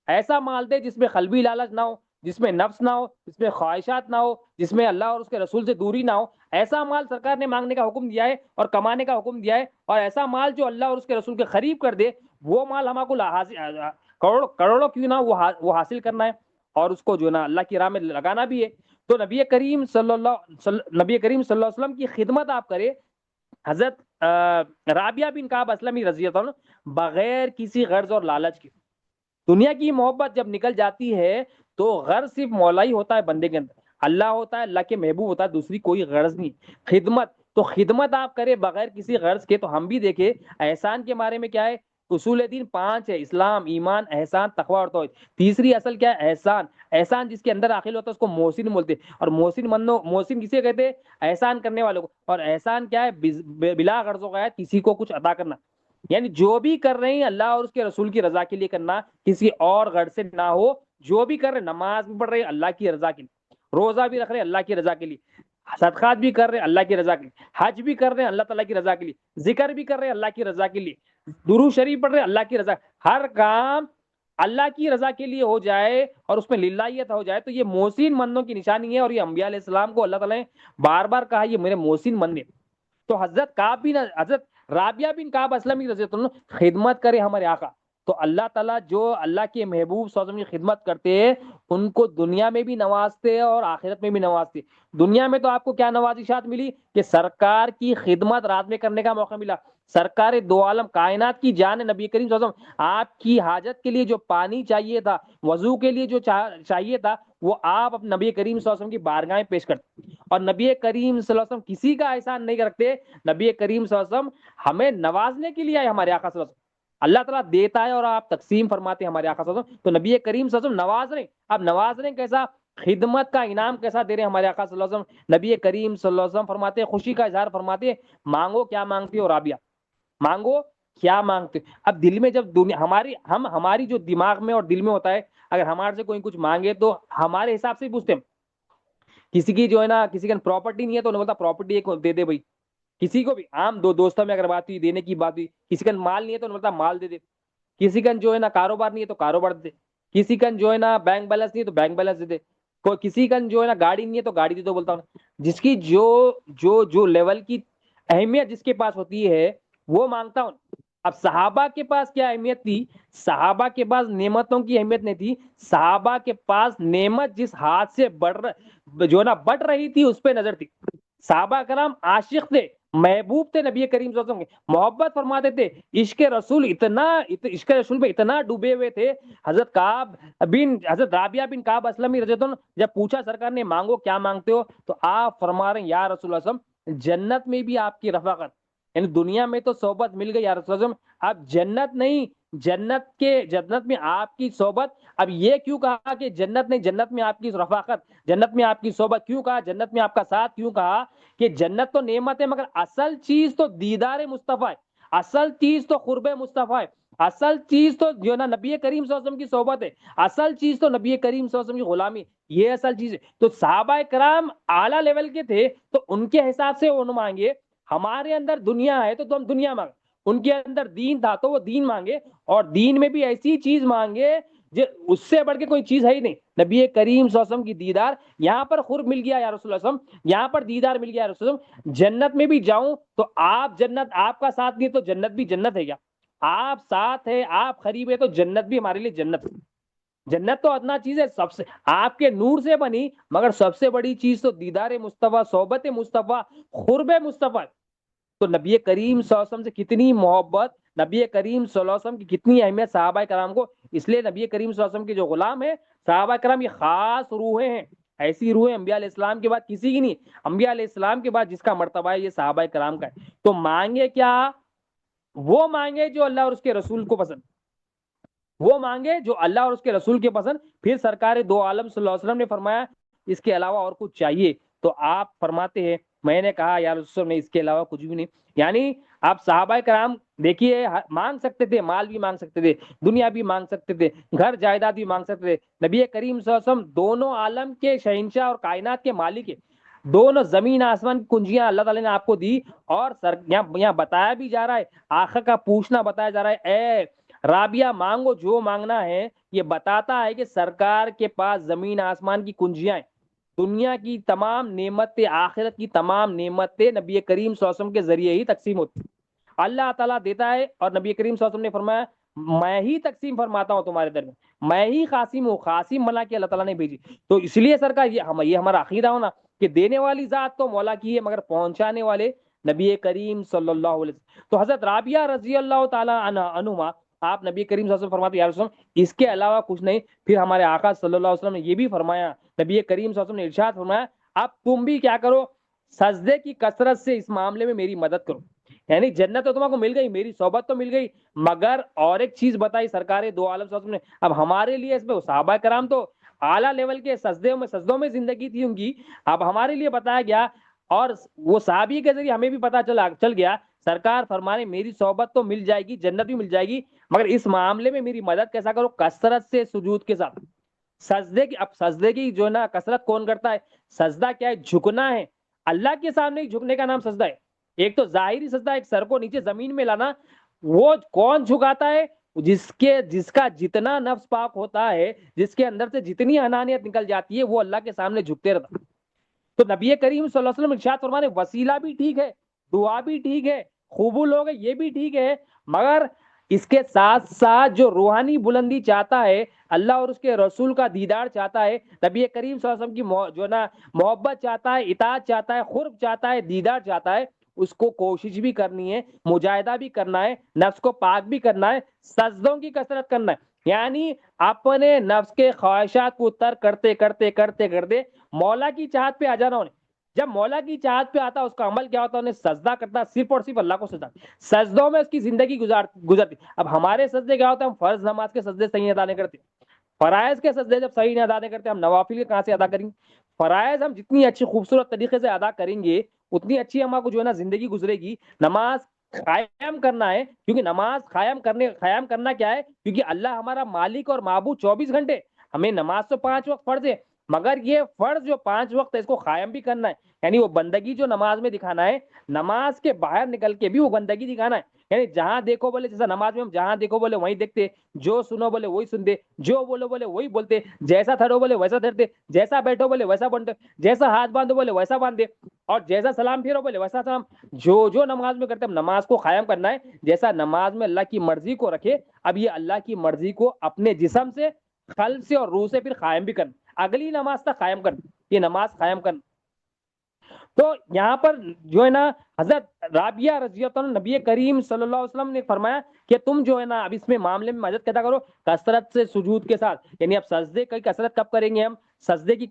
ایسا مال دے جس میں قلبی لالچ نہ ہو، جس میں نفس نہ ہو، جس میں خواہشات نہ ہو، جس میں اللہ اور اس کے رسول سے دوری نہ ہو۔ ایسا مال سرکار نے مانگنے کا حکم دیا ہے اور کمانے کا حکم دیا ہے، اور ایسا مال جو اللہ اور اس کے رسول کے قریب کر دے، وہ مال ہم کو کروڑوں کیوں نہ وہ حاصل کرنا ہے، اور اس کو جو نا اللہ کی راہ میں لگانا بھی ہے۔ تو نبی کریم صلی اللہ علیہ وسلم کی خدمت آپ کرے، حضرت رابعہ بن کعب اسلمی رضی اللہ عنہ، بغیر کسی غرض اور لالچ کے۔ دنیا کی محبت جب نکل جاتی ہے تو غرض صرف مولا ہی ہوتا ہے بندے کے اندر، اللہ ہوتا ہے، اللہ کے محبوب ہوتا ہے، دوسری کوئی غرض نہیں۔ خدمت، تو خدمت آپ کرے بغیر کسی غرض کے۔ تو ہم بھی دیکھیں احسان کے بارے میں کیا ہے، اصول دین 5 ہے، اسلام، ایمان، احسان، تقوی اور توحید۔ تیسری اصل کیا ہے؟ احسان۔ احسان جس کے اندر داخل ہوتا ہے اس کو محسن بولتے، اور محسن کسے کہتے ہیں؟ احسان کرنے والوں کو۔ اور احسان کیا ہے؟ بلا غرض و غایت کسی کو کچھ عطا کرنا، یعنی جو بھی کر رہے ہیں اللہ اور اس کے رسول کی رضا کے لیے کرنا، کسی اور غرض سے نہ ہو۔ جو بھی کر رہے ہیں، نماز بھی پڑھ رہے ہیں اللہ کی رضا کے لیے، روزہ بھی رکھ رہے ہیں اللہ کی رضا کے لیے، صدقات بھی کر رہے ہیں اللہ کی رضا کے لیے، حج بھی کر رہے ہیں اللہ تعالیٰ کی رضا کے لیے، ذکر بھی کر رہے ہیں اللہ کی رضا کے لیے، درود شریف پڑھ رہے ہیں اللہ کی رضا، ہر کام اللہ کی رضا کے لیے ہو جائے اور اس میں للہیت ہو جائے، تو یہ محسن بندوں کی نشانی ہے۔ اور یہ انبیاء علیہ السلام کو اللہ تعالیٰ نے بار بار کہا یہ میرے محسن بندے۔ تو حضرت رابعہ بن کعب اسلمی رضی اللہ عنہ خدمت کرے ہمارے آقا، تو اللہ تعالیٰ جو اللہ کے محبوب صلی اللہ علیہ وسلم کی خدمت کرتے ہیں ان کو دنیا میں بھی نوازتے اور آخرت میں بھی نوازتے۔ دنیا میں تو آپ کو کیا نوازشات ملی کہ سرکار کی خدمت رات میں کرنے کا موقع ملا، سرکار دو عالم کائنات کی جان نبی کریم صلی اللہ علیہ وسلم، آپ کی حاجت کے لیے جو پانی چاہیے تھا، وضو کے لیے جو چاہیے تھا، وہ آپ اپنے نبی کریم صلی اللہ علیہ وسلم کی بارگاہ میں پیش کرتے، اور نبی کریم صلی اللہ علیہ وسلم کسی کا احسان نہیں رکھتے۔ نبی کریم صلی اللہ علیہ وسلم ہمیں نوازنے کے لیے آئے، ہمارے آقا صلی اللہ علیہ وسلم، اللہ تعالیٰ دیتا ہے اور آپ تقسیم فرماتے ہیں ہمارے آقا صلی اللہ علیہ وسلم۔ تو نبی کریم صلی اللہ علیہ وسلم نواز رہے ہیں، اب نواز رہے ہیں کیسا؟ خدمت کا انعام کیسا دے رہے ہیں ہمارے آقا صلی اللہ علیہ وسلم؟ نبی کریم صلی اللہ علیہ وسلم فرماتے ہیں، خوشی کا اظہار فرماتے ہیں، مانگو کیا مانگتے ہو رابعہ، مانگو کیا مانگتے ہو۔ اب دل میں جب ہماری جو دماغ میں اور دل میں ہوتا ہے، اگر ہمارے سے کوئی کچھ مانگے تو ہمارے حساب سے پوچھتے ہیں، کسی کی جو ہے نا کسی کا پراپرٹی نہیں ہے تو انہیں بولتا پراپرٹی ایک دے دے بھائی، کسی کو بھی عام دوستوں میں اگر بات ہوئی دینے کی بات ہوئی، کسی کا مال نہیں ہے تو انہیں بولتا مال دے دے، کسی کا جو ہے نا کاروبار نہیں ہے تو کاروبار دے دے، کسی کا جو ہے نا بینک بیلنس نہیں ہے تو بینک بیلنس دے دے، کوئی کسی کا جو ہے نا گاڑی نہیں ہے تو گاڑی دے دو بولتا ہوں۔ جس کی جو لیول کی اہمیت جس کے پاس ہوتی ہے وہ مانگتا ہوں۔ اب صحابہ کے پاس کیا اہمیت تھی؟ صحابہ کے پاس نعمتوں کی اہمیت نہیں تھی، صحابہ کے پاس نعمت جس ہاتھ سے جو نا بٹ رہی تھی اس پہ نظر تھی۔ صحابہ کرام عاشق تھے، محبوب تھے نبی کریم صلی اللہ علیہ وسلم کے، محبت فرماتے تھے، عشق رسول عشق رسول پہ اتنا ڈوبے ہوئے تھے۔ حضرت رابعہ بن کعب اسلمی رضی اللہ عنہ جب پوچھا سرکار نے مانگو کیا مانگتے ہو، تو آپ فرما رہے ہیں یا رسول اللہ صلی اللہ علیہ وسلم جنت میں بھی آپ کی رفاقت، یعنی دنیا میں تو صحبت مل گئی یا رسول اللہ صلی اللہ علیہ وسلم، اب جنت نہیں، جنت میں آپ کی صحبت۔ اب یہ کیوں کہا کہ جنت نہیں، جنت میں آپ کی رفاقت، جنت میں آپ کی صحبت کیوں کہا، جنت میں آپ کا ساتھ کیوں کہا؟ کہ جنت تو نعمت ہے، مگر اصل چیز تو دیدار مصطفیٰ ہے، اصل چیز تو قرب مصطفیٰ ہے، اصل چیز تو جو نا نبی کریم صلی اللہ علیہ وسلم کی صحبت ہے، اصل چیز تو نبی کریم صلی اللہ علیہ وسلم کی غلامی، یہ اصل چیز ہے۔ تو صحابہ کرام اعلیٰ لیول کے تھے تو ان کے حساب سے وہ مانگے، ہمارے اندر دنیا ہے تو ہم دنیا مانگے، ان کے اندر دین تھا تو وہ دین مانگے، اور دین میں بھی ایسی چیز مانگے جو اس سے بڑھ کے کوئی چیز ہے ہی نہیں، نبی کریم صلی اللہ علیہ وسلم کی دیدار۔ یہاں پر قرب مل گیا یا رسول اللہ صلی اللہ علیہ وسلم، یہاں پر دیدار مل گیا یا رسول اللہ صلی اللہ علیہ وسلم، جنت میں بھی جاؤں تو آپ جنت، آپ کا ساتھ نہیں تو جنت بھی جنت ہے کیا؟ آپ ساتھ ہے، آپ قریب ہے تو جنت بھی ہمارے لیے جنت ہے۔ جنت تو ادنا چیز ہے، سب سے آپ کے نور سے بنی، مگر سب سے بڑی چیز تو دیدار مصطفیٰ، صحبت مصطفیٰ، قرب مصطفیٰ۔ تو نبی کریم صلی اللہ علیہ وسلم سے کتنی محبت، نبی کریم صلی اللہ علیہ وسلم کی کتنی اہمیت صحابہ کرام کو، اس لیے نبی کریم صلی اللہ علیہ وسلم کے جو غلام ہیں صحابہ کرام، یہ خاص روحیں ہیں، ایسی روحیں انبیاء علیہ السلام کے بعد کسی کی نہیں، انبیاء علیہ السلام کے بعد جس کا مرتبہ ہے یہ صحابہ کرام کا ہے۔ تو مانگے کیا؟ وہ مانگے جو اللہ اور اس کے رسول کو پسند، وہ مانگے جو اللہ اور اس کے رسول کے پسند۔ پھر سرکار دو عالم صلی اللہ علیہ وسلم نے فرمایا اس کے علاوہ اور کچھ چاہیے، تو آپ فرماتے ہیں میں نے کہا یا رسول اللہ نے اس کے علاوہ کچھ بھی نہیں، یعنی آپ صحابہ کرام دیکھیے مانگ سکتے تھے، مال بھی مانگ سکتے تھے، دنیا بھی مانگ سکتے تھے، گھر جائیداد بھی مانگ سکتے تھے، نبی کریم صلی اللہ علیہ وسلم دونوں عالم کے شہنشاہ اور کائنات کے مالک ہیں، دونوں زمین آسمان کی کنجیاں اللہ تعالیٰ نے آپ کو دی، اور یہاں بتایا بھی جا رہا ہے، آخر کا پوچھنا بتایا جا رہا ہے، اے رابعہ مانگو جو مانگنا ہے، یہ بتاتا ہے کہ سرکار کے پاس زمین آسمان کی کنجیاں ہیں، دنیا کی تمام نعمتیں، آخرت کی تمام نعمتیں نبی کریم صلی اللہ علیہ وسلم کے ذریعے ہی تقسیم ہوتی، اللہ تعالیٰ دیتا ہے، اور نبی کریم صلی اللہ علیہ وسلم نے فرمایا میں ہی تقسیم فرماتا ہوں تمہارے درمیان، میں ہی قاسم ہوں، قاسم بنا کے اللہ تعالیٰ نے بھیجی۔ تو اس لیے سرکار یہ ہمارا عقیدہ ہونا کہ دینے والی ذات تو مولا کی ہے، مگر پہنچانے والے نبی کریم صلی اللہ علیہ وسلم۔ تو حضرت رابعہ رضی اللہ تعالیٰ عنہما، آپ نبی کریم صلی اللہ علیہ وسلم فرماتے یا رسول اللہ اس کے علاوہ کچھ نہیں۔ پھر ہمارے آقا صلی اللہ علیہ وسلم نے یہ بھی فرمایا، نبی کریم صلی اللہ علیہ وسلم نے ارشاد فرمایا اب تم بھی کیا کرو، سجدے کی کثرت سے اس معاملے میں میری مدد کرو، یعنی جنت تو تمہیں کو مل گئی، میری صحبت تو مل گئی، مگر اور ایک چیز بتائی سرکار دو عالم صلی اللہ علیہ وسلم نے، اب ہمارے لیے اس میں صحابہ کرام تو اعلیٰ لیول کے سجدوں میں زندگی تھی ان کی، اب ہمارے لیے بتایا گیا، اور وہ صحابی کے ذریعے ہمیں بھی پتا چل گیا، سرکار فرمانے میری صحبت تو مل جائے گی، جنت بھی مل جائے گی، مگر اس معاملے میں میری مدد کیسا کرو، کثرت سے سجود کے ساتھ، سجدے کی، اب سجدے کی جو نا کثرت کون کرتا ہے، سجدہ کیا ہے، جھکنا ہے، اللہ کے سامنے ہی جھکنے کا نام سجدہ ہے، ایک تو ظاہری سجدہ، ایک سر کو نیچے زمین میں لانا، وہ کون جھکاتا ہے، جس کا جتنا نفس پاک ہوتا ہے، جس کے اندر سے جتنی انانیت نکل جاتی ہے، وہ اللہ کے سامنے جھکتے رہتا۔ تو نبی کریم صلی اللہ علیہ وسلم ارشاد فرمانے وسیلہ بھی ٹھیک ہے، دعا بھی ٹھیک ہے، قبول ہوگا یہ بھی ٹھیک ہے، مگر اس کے ساتھ ساتھ جو روحانی بلندی چاہتا ہے، اللہ اور اس کے رسول کا دیدار چاہتا ہے، نبی کریم صلی اللہ علیہ وسلم کی جو نا محبت چاہتا ہے، اطاعت چاہتا ہے، قرب چاہتا ہے، دیدار چاہتا ہے، اس کو کوشش بھی کرنی ہے، مجاہدہ بھی کرنا ہے، نفس کو پاک بھی کرنا ہے، سجدوں کی کثرت کرنا ہے، یعنی اپنے نفس کے خواہشات کو ترک کرتے کرتے کرتے کرتے مولا کی چاہت پہ آ جانا ہونے، جب مولا کی چاہت پہ آتا اس کا عمل کیا ہوتا ہے، انہیں سجدہ کرتا، صرف اور صرف اللہ کو سجدہ، سجدوں میں اس کی زندگی گزرتی۔ اب ہمارے سجدے کیا ہوتا ہے، ہم فرض نماز کے سجدے صحیح ادا نہیں کرتے، فرائض کے سجدے جب صحیح نہیں ادا نہیں کرتے، ہم نوافل کے کہاں سے ادا کریں گے؟ فرائض ہم جتنی اچھی خوبصورت طریقے سے ادا کریں گے اتنی اچھی ہمارا کو جو ہے نا زندگی گزرے گی۔ نماز قائم کرنا ہے، کیونکہ نماز قائم کرنا کیا ہے، کیونکہ اللہ ہمارا مالک اور معبود 24 گھنٹے، ہمیں نماز تو 5 وقت فرض ہے، مگر یہ فرض جو 5 وقت ہے اس کو قائم بھی کرنا ہے، یعنی وہ بندگی جو نماز میں دکھانا ہے، نماز کے باہر نکل کے بھی وہ بندگی دکھانا ہے، یعنی جہاں دیکھو بولے، جیسا نماز میں ہم جہاں دیکھو بولے وہیں دیکھتے، جو سنو بولے وہی سنتے، جو بولو بولے وہی بولتے، جیسا تھڑو بولے ویسا تھڑتے، جیسا بیٹھو بولے ویسا بنتے، جیسا ہاتھ باندھو بولے ویسا باندھے، اور جیسا سلام پھیرو بولے ویسا سلام، جو نماز میں کرتے ہیں نماز کو قائم کرنا ہے، جیسا نماز میں اللہ کی مرضی کو رکھے، اب یہ اللہ کی مرضی کو اپنے جسم سے، قلب سے اور روح سے پھر قائم بھی کرنا، اگلی نماز تک قائم کرنا، یہ نماز قائم کرنا۔ تو یہاں پر جو ہے نا حضرت رابعہ رضی اللہ عنہ نبی کریم صلی اللہ علیہ وسلم نے فرمایا کہ تم جو ہے نا اب اس میں معاملے میں مدد کیا کرو کثرت سے سجود کے ساتھ، یعنی اب سجدے کی کثرت کب کریں گے ہم؟ سجدے کی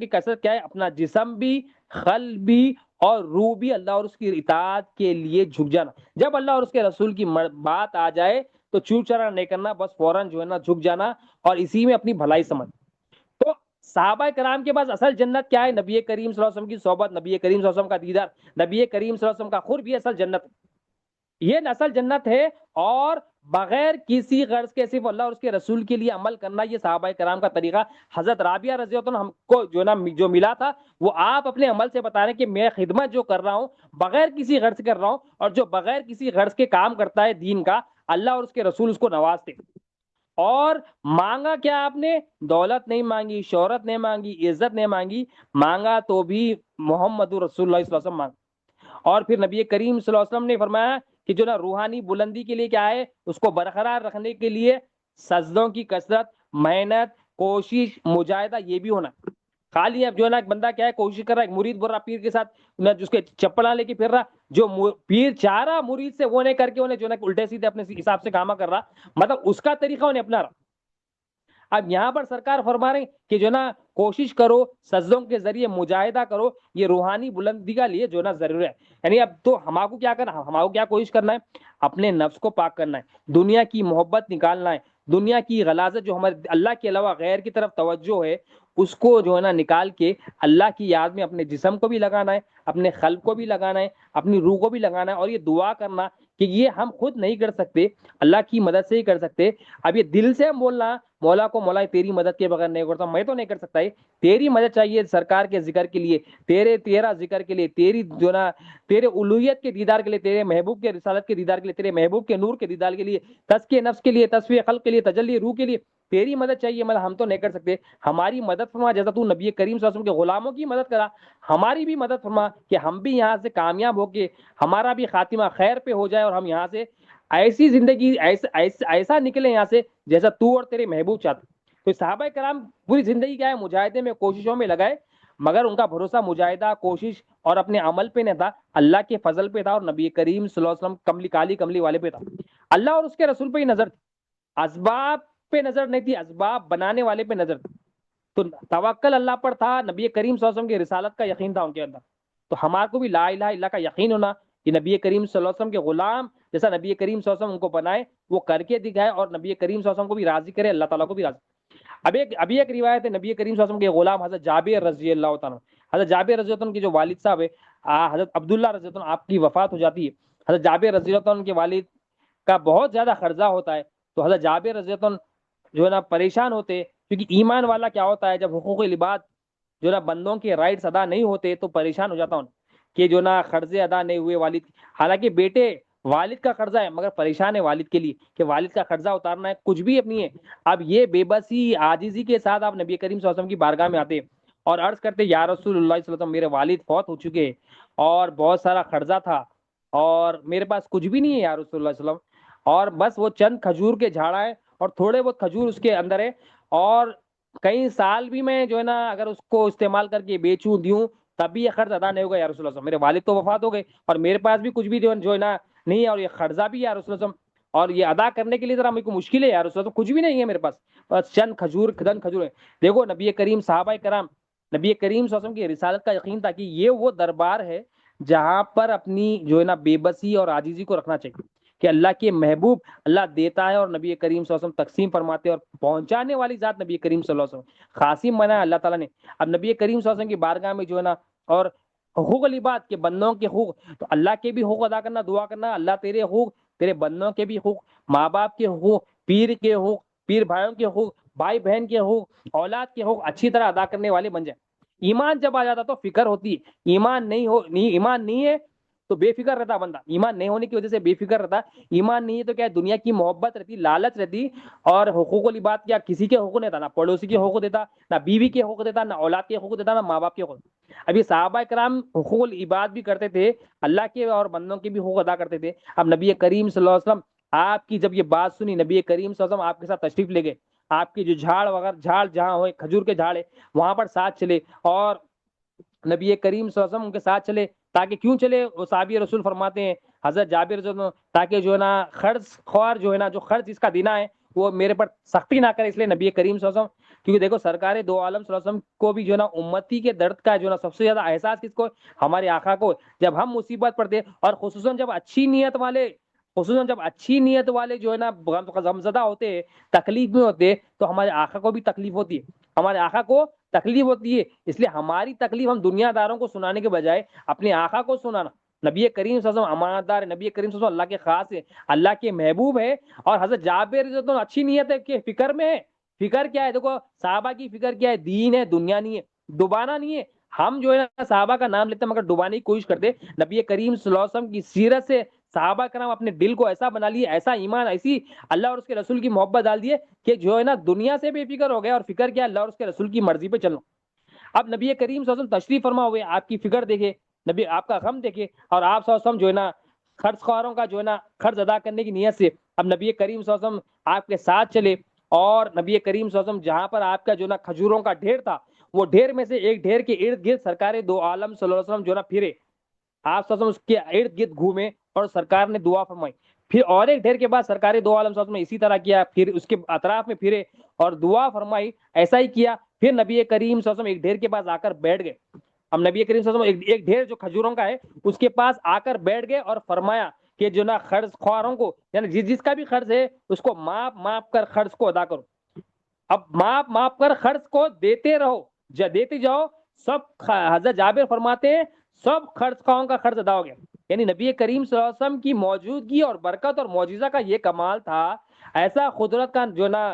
کثرت کیا ہے؟ اپنا جسم بھی، قلب بھی اور روح بھی اللہ اور اس کی اطاعت کے لیے جھک جانا۔ جب اللہ اور اس کے رسول کی بات آ جائے تو چو چرا نہیں کرنا، بس فوراً جو ہے نا جھک جانا اور اسی میں اپنی بھلائی سمجھ۔ تو صحابہ کرام کے پاس اصل جنت کیا ہے؟ نبی کریم صلی اللہ علیہ وسلم کی صحبت، نبی کریم صلی اللہ علیہ وسلم کا دیدار، نبی کریم صلی اللہ علیہ وسلم کا قرب، یہ اصل جنت، یہ اصل جنت ہے۔ اور بغیر کسی غرض کے صرف اللہ اور اس کے رسول کے لیے عمل کرنا، یہ صحابہ کرام کا طریقہ۔ حضرت رابعہ رضی اللہ عنہ ہم کو جو نا جو ملا تھا وہ آپ اپنے عمل سے بتا رہے ہیں کہ میں خدمت جو کر رہا ہوں بغیر کسی غرض کر رہا ہوں، اور جو بغیر کسی غرض کے کام کرتا ہے دین کا، اللہ اور اس کے رسول اس کو نوازتے۔ اور مانگا کیا آپ نے؟ دولت نہیں مانگی، شہرت نہیں مانگی، عزت نہیں مانگی، مانگا تو بھی محمد رسول اللہ صلی اللہ علیہ وسلم مانگا۔ اور پھر نبی کریم صلی اللہ علیہ وسلم نے فرمایا کہ جو نا روحانی بلندی کے لیے کیا ہے؟ اس کو برقرار رکھنے کے لیے سجدوں کی کثرت، محنت، کوشش، مجاہدہ یہ بھی ہونا۔ خالی اب جو ہے نا ایک بندہ کیا ہے کوشش کر رہا ہے، ایک مرید بول رہا پیر کے ساتھ جس کے چپلا لے کے پھر رہا، جو پیر چاہ رہا مرید سے وہ نہیں کر کے انہیں جو ہے نا الٹے سیدھے اپنے حساب سے کاما کر رہا، مطلب اس کا طریقہ انہیں اپنا رہا۔ اب یہاں پر سرکار فرما رہے کہ جو نا کوشش کرو، سجدوں کے ذریعے مجاہدہ کرو، یہ روحانی بلندی کا لیے جو نا ضروری ہے۔ یعنی اب تو ہمارے کو کیا کرنا، ہمارے کو کیا کوشش کرنا ہے؟ اپنے نفس کو پاک کرنا ہے، دنیا کی محبت نکالنا ہے، دنیا کی غلاظت جو ہمارے اللہ کے علاوہ غیر کی طرف توجہ ہے اس کو جو ہے نا نکال کے اللہ کی یاد میں اپنے جسم کو بھی لگانا ہے، اپنے قلب کو بھی لگانا ہے، اپنی روح کو بھی لگانا ہے، اور یہ دعا کرنا کہ یہ ہم خود نہیں کر سکتے، اللہ کی مدد سے ہی کر سکتے۔ اب یہ دل سے ہم بولنا مولا کو، مولا تیری مدد کے بغیر نہیں کرتا، میں تو نہیں کر سکتا، تیری مدد چاہیے سرکار کے ذکر کے لیے، تیرا ذکر کے لیے، تیری جو نا تیرے الوہیت کے دیدار کے لیے، تیرے محبوب کے رسالت کے دیدار کے لیے، تیرے محبوب کے نور کے دیدار کے لیے، تزکیہ نفس کے لیے، تصفیہ خلق کے لیے، تجلی روح کے لیے تیری مدد چاہیے، مطلب ہم تو نہیں کر سکتے، ہماری مدد فرما، جیسا تو نبی کریم صلی اللہ علیہ وسلم کے غلاموں کی مدد کرا، ہماری بھی مدد فرما کہ ہم بھی یہاں سے کامیاب ہو کے ہمارا بھی خاتمہ خیر پہ ہو جائے، اور ہم یہاں سے ایسی زندگی ایسا نکلے یہاں سے جیسا تو اور تیرے محبوب چاہتے۔ تو صحابہ کرام پوری زندگی کیا ہے؟ مجاہدے میں، کوششوں میں لگائے، مگر ان کا بھروسہ مجاہدہ، کوشش اور اپنے عمل پہ نہیں تھا، اللہ کے فضل پہ تھا، اور نبی کریم صلی اللہ علیہ وسلم کالی کملی والے پہ تھا، اللہ اور اس کے رسول پہ ہی نظر تھی، اسباب پہ نظر نہیں تھی، اسباب بنانے والے پہ نظر تھی۔ تو توکل اللہ پر تھا، نبی کریم صلی اللہ علیہ وسلم کی رسالت کا یقین تھا ان کے اندر۔ تو ہمارے کو بھی لا الہ الا اللہ کا یقین ہونا کہ نبی کریم صلی اللہ علیہ وسلم کے غلام جیسا نبی کریم صلی اللہ علیہ وسلم ان کو بنائے، وہ کر کے دکھائے، اور نبی کریم صلی اللہ علیہ وسلم کو بھی راضی کرے، اللہ تعالیٰ کو بھی راضی۔ ابھی ایک روایت ہے نبی کریم صلی اللہ علیہ وسلم کے غلام حضرت جابر رضی اللہ تعالیٰ، حضرت جابر رضی اللہ عنہ کے جو والد صاحب ہے حضرت عبداللہ رضی اللہ عنہ، آپ کی وفات ہو جاتی ہے، حضرت جابر رضی اللہ عنہ کے والد کا بہت زیادہ قرضہ ہوتا ہے، تو حضرت جابر رضی اللہ عنہ جو ہے نا پریشان ہوتے، کیونکہ ایمان والا کیا ہوتا ہے جب حقوق العباد جو نا بندوں کے رائٹس ادا نہیں ہوتے تو پریشان ہو جاتا ہوں کہ جو نا قرضے ادا نہیں ہوئے والد، حالانکہ بیٹے والد کا قرضہ ہے مگر پریشان ہے والد کے لیے کہ والد کا قرضہ اتارنا ہے، کچھ بھی اپنی ہے۔ اب یہ بے بسی عاجزی کے ساتھ آپ نبی کریم صلی اللہ علیہ وسلم کی بارگاہ میں آتے اور عرض کرتے یا رسول اللہ صلی اللہ علیہ وسلم میرے والد فوت ہو چکے اور بہت سارا قرضہ تھا اور میرے پاس کچھ بھی نہیں ہے یا رسول اللہ صلی اللہ علیہ وسلم، اور بس وہ چند کھجور کے جھاڑا ہے اور تھوڑے بہت کھجور اس کے اندر ہے، اور کئی سال بھی میں جو ہے نا اگر اس کو استعمال کر کے بیچوں دیوں تب بھی یہ قرض ادا نہیں ہوگا یا رسول اللہ صلی اللہ علیہ وسلم، میرے والد تو وفات ہو گئے اور میرے پاس بھی کچھ بھی جو ہے نا نہیں ہے، اور یہ قرضہ بھی یا رسول اللہ صلی اللہ علیہ وسلم اور یہ ادا کرنے کے لیے ذرا میرے کو مشکل ہے یا رسول اللہ صلی اللہ علیہ وسلم، کچھ بھی نہیں ہے میرے پاس، بس چند کھجور ہے۔ دیکھو نبی کریم، صحابہ کرام نبی کریم صلی اللہ علیہ وسلم کی رسالت کا یقین تھا کہ یہ وہ دربار ہے جہاں پر اپنی جو ہے نا بے بسی اور عاجزی کو رکھنا چاہیے کہ اللہ کے محبوب اللہ دیتا ہے اور نبی کریم صلی اللہ علیہ وسلم تقسیم فرماتے ہیں، اور پہنچانے والی ذات نبی کریم صلی اللہ علیہ وسلم، خاصم بنا ہے اللہ تعالیٰ نے۔ اب نبی کریم صلی اللہ علیہ وسلم کی بارگاہ میں جو ہے نا اور حقوق العباد کے بندوں کے حقوق، تو اللہ کے بھی حقوق ادا کرنا، دعا کرنا اللہ تیرے حقوق، تیرے بندوں کے بھی حقوق، ماں باپ کے حقوق، پیر کے حقوق، پیر بھائیوں کے حقوق، بھائی بہن کے حقوق، اولاد کے حقوق اچھی طرح ادا کرنے والے بن جائیں۔ ایمان جب آ جاتا تو فکر ہوتی ہے، ایمان نہیں ہے تو بے فکر رہتا بندہ، ایمان نہیں ہونے کی وجہ سے بے فکر رہتا، ایمان نہیں ہے تو کیا ہے دنیا کی محبت رہتی، لالچ رہتی، اور حقوق العباد کیا کسی کے حقوق نہیں دیتا، نہ پڑوسی کے حقوق دیتا، نہ بیوی کے حقوق دیتا، نہ اولاد کے حقوق دیتا، نہ ماں باپ کے حقوق۔ ابھی صحابہ کرام حقوق العباد بھی کرتے تھے، اللہ کے اور بندوں کے بھی حقوق ادا کرتے تھے۔ اب نبی کریم صلی اللہ علیہ وسلم آپ کی جب یہ بات سنی، نبی کریم صلی اللہ علیہ وسلم آپ کے ساتھ تشریف لے گئے، آپ کی جو جھاڑ وغیرہ جھاڑ جہاں ہوئے کھجور کے جھاڑ ہے وہاں پر ساتھ چلے، اور نبی کریم صلی اللہ علیہ وسلم ان کے ساتھ چلے. تاکہ کیوں چلے؟ وہ صحابی رسول فرماتے ہیں حضرت جابر رضی اللہ عنہ، تاکہ جو ہے نا خرچ خوار جو ہے نا، جو خرچ اس کا دینا ہے وہ میرے پر سختی نہ کرے. اس لیے نبی کریم صلی اللہ علیہ وسلم، کیونکہ دیکھو سرکار دو عالم صلی اللہ علیہ وسلم کو بھی جو ہے نا امتی کے درد کا جو ہے نا سب سے زیادہ احساس کس کو؟ ہمارے آقا کو. جب ہم مصیبت پڑتے اور خصوصاً جب اچھی نیت والے جو ہے نا غمزدہ ہوتے ہیں، تکلیف میں ہوتے ہیں، تو ہمارے آقا کو بھی تکلیف ہوتی ہے، ہمارے آقا کو تکلیف ہوتی ہے. اس لیے ہماری تکلیف ہم دنیا داروں کو سنانے کے بجائے اپنے آقا کو سنانا. نبی کریم صلی اللہ علیہ وسلم امانت دار ہے، نبی کریم صلی اللہ علیہ وسلم اللہ کے خاص ہے، اللہ کے محبوب ہے. اور حضرت جابر رضی اللہ عنہ اچھی نیت ہے کہ فکر میں ہے. فکر کیا ہے؟ دیکھو صحابہ کی فکر کیا ہے؟ دین ہے، دنیا نہیں ہے، ڈبانا نہیں ہے. ہم جو ہے نا صحابہ کا نام لیتے ہیں مگر ڈبانے کی کوشش کرتے. نبی کریم صلی اللہ علیہ وسلم کی سیرت سے صحابہ کرام اپنے دل کو ایسا بنا لیے، ایسا ایمان، ایسی اللہ اور اس کے رسول کی محبت ڈال دیے کہ جو ہے نا دنیا سے بے فکر ہو گیا. اور فکر کیا؟ اللہ اور اس کے رسول کی مرضی پہ چلنا. اب نبی کریم صلی اللہ علیہ وسلم تشریف فرما ہوئے، آپ کی فکر دیکھے، نبی آپ کا غم دیکھے، اور آپ صلی اللہ علیہ وسلم جو ہے نا خرچ خواروں کا جو ہے نا قرض ادا کرنے کی نیت سے اب نبی کریم صلی اللہ علیہ وسلم آپ کے ساتھ چلے. اور نبی کریم صلی اللہ علیہ وسلم جہاں پر آپ کا جو ہے نا کھجوروں کا ڈھیر تھا، وہ ڈھیر میں سے ایک ڈھیر کے ارد گرد سرکار دو عالم صلی اللہ علیہ وسلم جو ہے نا پھرے. آپ صلی اللہ علیہ وسلم اس کے ارد گرد گھومے اور سرکار نے دعا فرمائی. پھر اور ایک ڈھیر کے بعد سرکار دو عالم صلی اللہ علیہ وسلم نے اسی طرح کیا، پھر اس کے اطراف میں پھرے اور دعا فرمائی. ایسا ہی کیا. پھر نبی کریم صلی اللہ علیہ وسلم ایک ڈھیر کے پاس آ کر بیٹھ گئے. اب نبی کریم صلی اللہ علیہ وسلم ایک ڈھیر جو کھجوروں کا ہے اس کے پاس آ کر بیٹھ گئے اور فرمایا کہ جو نا قرض خواروں کو، یعنی جس کا بھی قرض ہے اس کو معاف کر قرض کو ادا کرو. اب معاف کر قرض کو دیتے رہو، دیتے جاؤ. سب حضرت جابر فرماتے ہیں سب قرض خواہوں کا قرض ادا ہو گیا. یعنی نبی کریم صلی اللہ علیہ وسلم کی موجودگی اور برکت اور معجزہ کا یہ کمال تھا، ایسا قدرت کا جو نا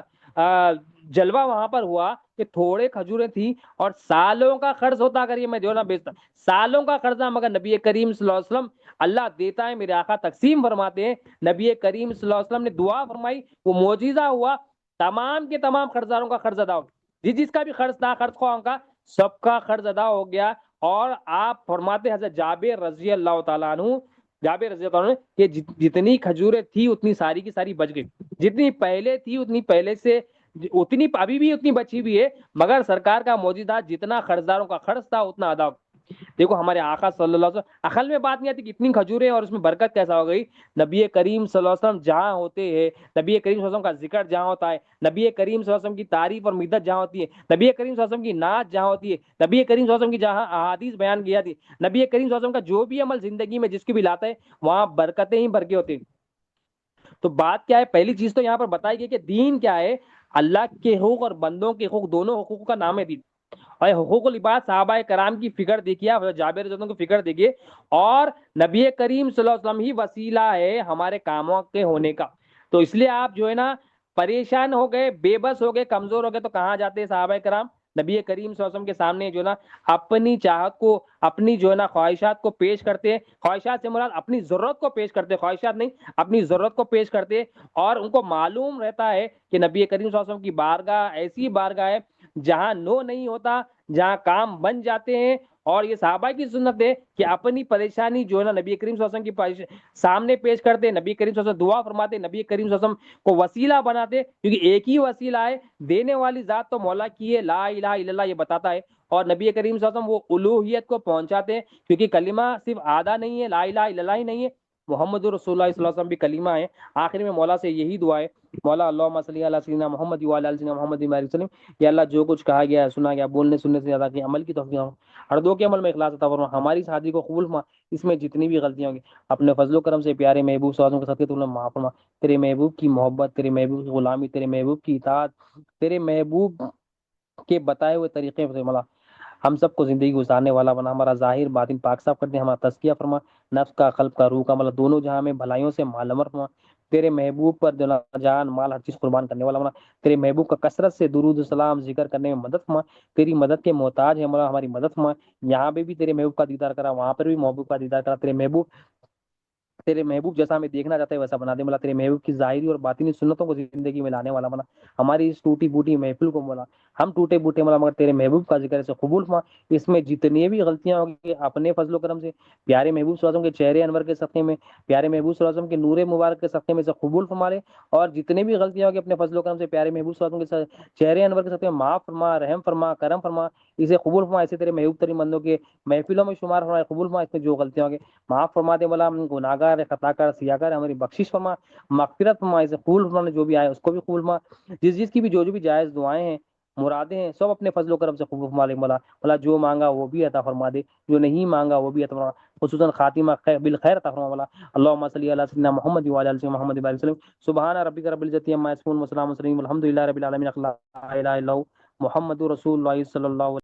جلوہ وہاں پر ہوا کہ تھوڑے کھجوریں تھی اور سالوں کا قرض ہوتا. اگر یہ میں جو نا بیچتا سالوں کا قرضہ، مگر نبی کریم صلی اللہ علیہ وسلم اللہ دیتا ہے، میرے آقا تقسیم فرماتے ہیں. نبی کریم صلی اللہ علیہ وسلم نے دعا فرمائی، وہ معجزہ ہوا، تمام کے تمام قرضداروں کا قرض ادا ہو گیا. جس کا بھی قرض تھا قرض خواہوں کا، سب کا قرض ادا ہو گیا. اور آپ فرماتے حضرت جابر رضی اللہ تعالیٰ عنہ، جابر رضی اللہ عنہ کہ جتنی کھجوریں تھی اتنی ساری کی ساری بچ گئی. جتنی پہلے تھی اتنی پہلے سے اتنی ابھی بھی اتنی بچی بھی ہے، مگر سرکار کا موجودہ جتنا قرضداروں کا قرض تھا اتنا ادا. دیکھو ہمارے آقا صلی اللہ علیہ وسلم عقل میں بات نہیں آتی کتنی کھجوریں اور اس میں برکت کیسا ہو گئی. نبی کریم صلی اللہ علیہ وسلم جہاں ہوتے ہیں، نبی کریم صلی اللہ علیہ وسلم کا ذکر جہاں ہوتا ہے، نبی کریم صلی اللہ علیہ وسلم کی تعریف اور مدت جہاں ہوتی ہے، نبی کریم صلی اللہ علیہ وسلم کی نعت جہاں ہوتی ہے، نبی کریم صلی اللہ علیہ وسلم کی جہاں احادیث بیان کی جاتی ہے، نبی کریم صلی اللہ علیہ وسلم کا جو بھی عمل زندگی میں جس کی بھی لاتا ہے وہاں برکتیں ہی برکے ہوتے ہیں. تو بات کیا ہے؟ پہلی چیز تو یہاں پر بتائی گئی کہ دین کیا ہے. اللہ کے حقوق اور بندوں کے حقوق، دونوں حقوق کا نام ہے دین. اور حقوق العباد صحابہ کرام کی فکر دیکھیے، حضرت جابر رضی اللہ عنہ کی فکر دیکھیے. اور نبی کریم صلی اللہ علیہ وسلم ہی وسیلہ ہے ہمارے کاموں کے ہونے کا. تو اس لیے آپ جو ہے نا پریشان ہو گئے، بے بس ہو گئے، کمزور ہو گئے تو کہاں جاتے ہیں صحابہ کرام؟ نبی کریم صلی اللہ علیہ وسلم کے سامنے جو ہے نا اپنی چاہت کو، اپنی جو ہے نا خواہشات کو پیش کرتے ہیں. خواہشات سے مراد اپنی ضرورت کو پیش کرتے ہیں، خواہشات نہیں، اپنی ضرورت کو پیش کرتے ہیں. اور ان کو معلوم رہتا ہے کہ نبی کریم صلی اللہ علیہ وسلم کی بارگاہ ایسی بارگاہ ہے جہاں نو نہیں ہوتا، جہاں کام بن جاتے ہیں. اور یہ صحابہ کی سنت ہے کہ اپنی پریشانی جو ہے نا نبی کریم صلی اللہ علیہ وسلم کی سامنے پیش کرتے، نبی کریم صلی اللہ علیہ وسلم دعا فرماتے، نبی کریم صلی اللہ علیہ وسلم کو وسیلہ بناتے. کیونکہ ایک ہی وسیلہ ہے، دینے والی ذات تو مولا کی ہے، لا الہ الا اللہ یہ بتاتا ہے. اور نبی کریم صلی اللہ علیہ وسلم وہ الوہیت کو پہنچاتے ہیں، کیونکہ کلمہ صرف آدھا نہیں ہے، لا الہ الا اللہ ہی نہیں ہے، محمد رسول اللہ صلی اللہ علیہ وسلم بھی کلمہ ہے. آخر میں مولا سے یہی دعا ہے، مولا اللہم صلی علی سیدنا محمد وعلی آل سیدنا محمد وسلم. یا اللہ جو کچھ کہا گیا ہے، سنا گیا، بولنے سننے سے زیادہ کی عمل کی توفیق ہو، ہر دو کے عمل میں اخلاص عطا فرما. ہماری شادی کو قبول فرما، اس میں جتنی بھی غلطیاں ہوں گی اپنے فضل و کرم سے پیارے محبوب صلی اللہ علیہ وسلم کے صدقے تو معاف فرما. تیرے محبوب کی محبت، تیرے محبوب کی غلامی، تیرے محبوب کی اطاعت، تیرے محبوب کے بتائے ہوئے طریقے سے مولا ہم سب کو زندگی گزارنے والا بنا. ہمارا ظاہر باطن پاک صاف کر دے، ہمارا تزکیہ فرما، نفس کا، قلب کا، روح کا، مطلب دونوں جہاں میں بھلائیوں سے مالامر فرما. تیرے محبوب پر جان مال ہر چیز قربان کرنے والا بنا. تیرے محبوب کا کثرت سے درود السلام ذکر کرنے میں مدد فرما. تیری مدد کے محتاج ہے مولا، ہماری مدد فرما. یہاں پہ بھی تیرے محبوب کا دیدار کرا، وہاں پر بھی محبوب کا دیدار کرا. تیرے محبوب تیرے محبوب جیسا ہمیں دیکھنا چاہتا ہے ویسا بنا دے مولا، تیرے محبوب کی ظاہری اور باطنی سنتوں کو زندگی میں لانے والا بنا، ہماری اس ٹوٹی بوٹی محفل کو مولا، ہم ٹوٹے بوٹے مولا مگر تیرے محبوب کا ذکر سے قبول فرما، اس میں جتنی بھی غلطیاں ہوگی اپنے فضل و کرم سے پیارے محبوب صلی اللہ علیہ وسلم کے چہرے انور کے صدقے میں، پیارے محبوب صلی اللہ علیہ وسلم کے نور مبارک کے صدقے میں سے قبول فرما لے، اور جتنے بھی غلطیاں ہوگی اپنے فضل و کرم سے پیارے محبوب صلی اللہ علیہ وسلم کے چہرے انور کے صدقے میں معاف فرما، رحم فرما، کرم فرما، اسے قبول فرما، ایسے تیرے محبوب ترین بندوں کے محفلوں میں شمار فرما، قبول فرما، اس میں جو غلطیاں ہوگی معاف فرما دے مولا، ہم گناہگار خطا کار سیاہ کار ہماری بخشش فرما، مغفرت فرما، اسے قبول فرما، جو بھی آئے اس کو بھی قبول فرما، جس کی بھی جو بھی جائز دعائیں ہیں مرادیں ہیں سب اپنے فضل و کرم سے قبول فرما لے مولا، مولا جو مانگا وہ بھی عطا فرما دے، جو نہیں مانگا وہ بھی عطا فرما، خصوصاً خاتمہ بالخیر عطا فرما مولا، اللهم صل علی سیدنا محمد وعلی آل سیدنا محمد وبارک وسلم، سبحان ربک رب العزۃ عما یصفون وسلام وسلم الحمد للہ رب العالمین، لا الہ الا اللہ محمد رسول اللہ صلی اللہ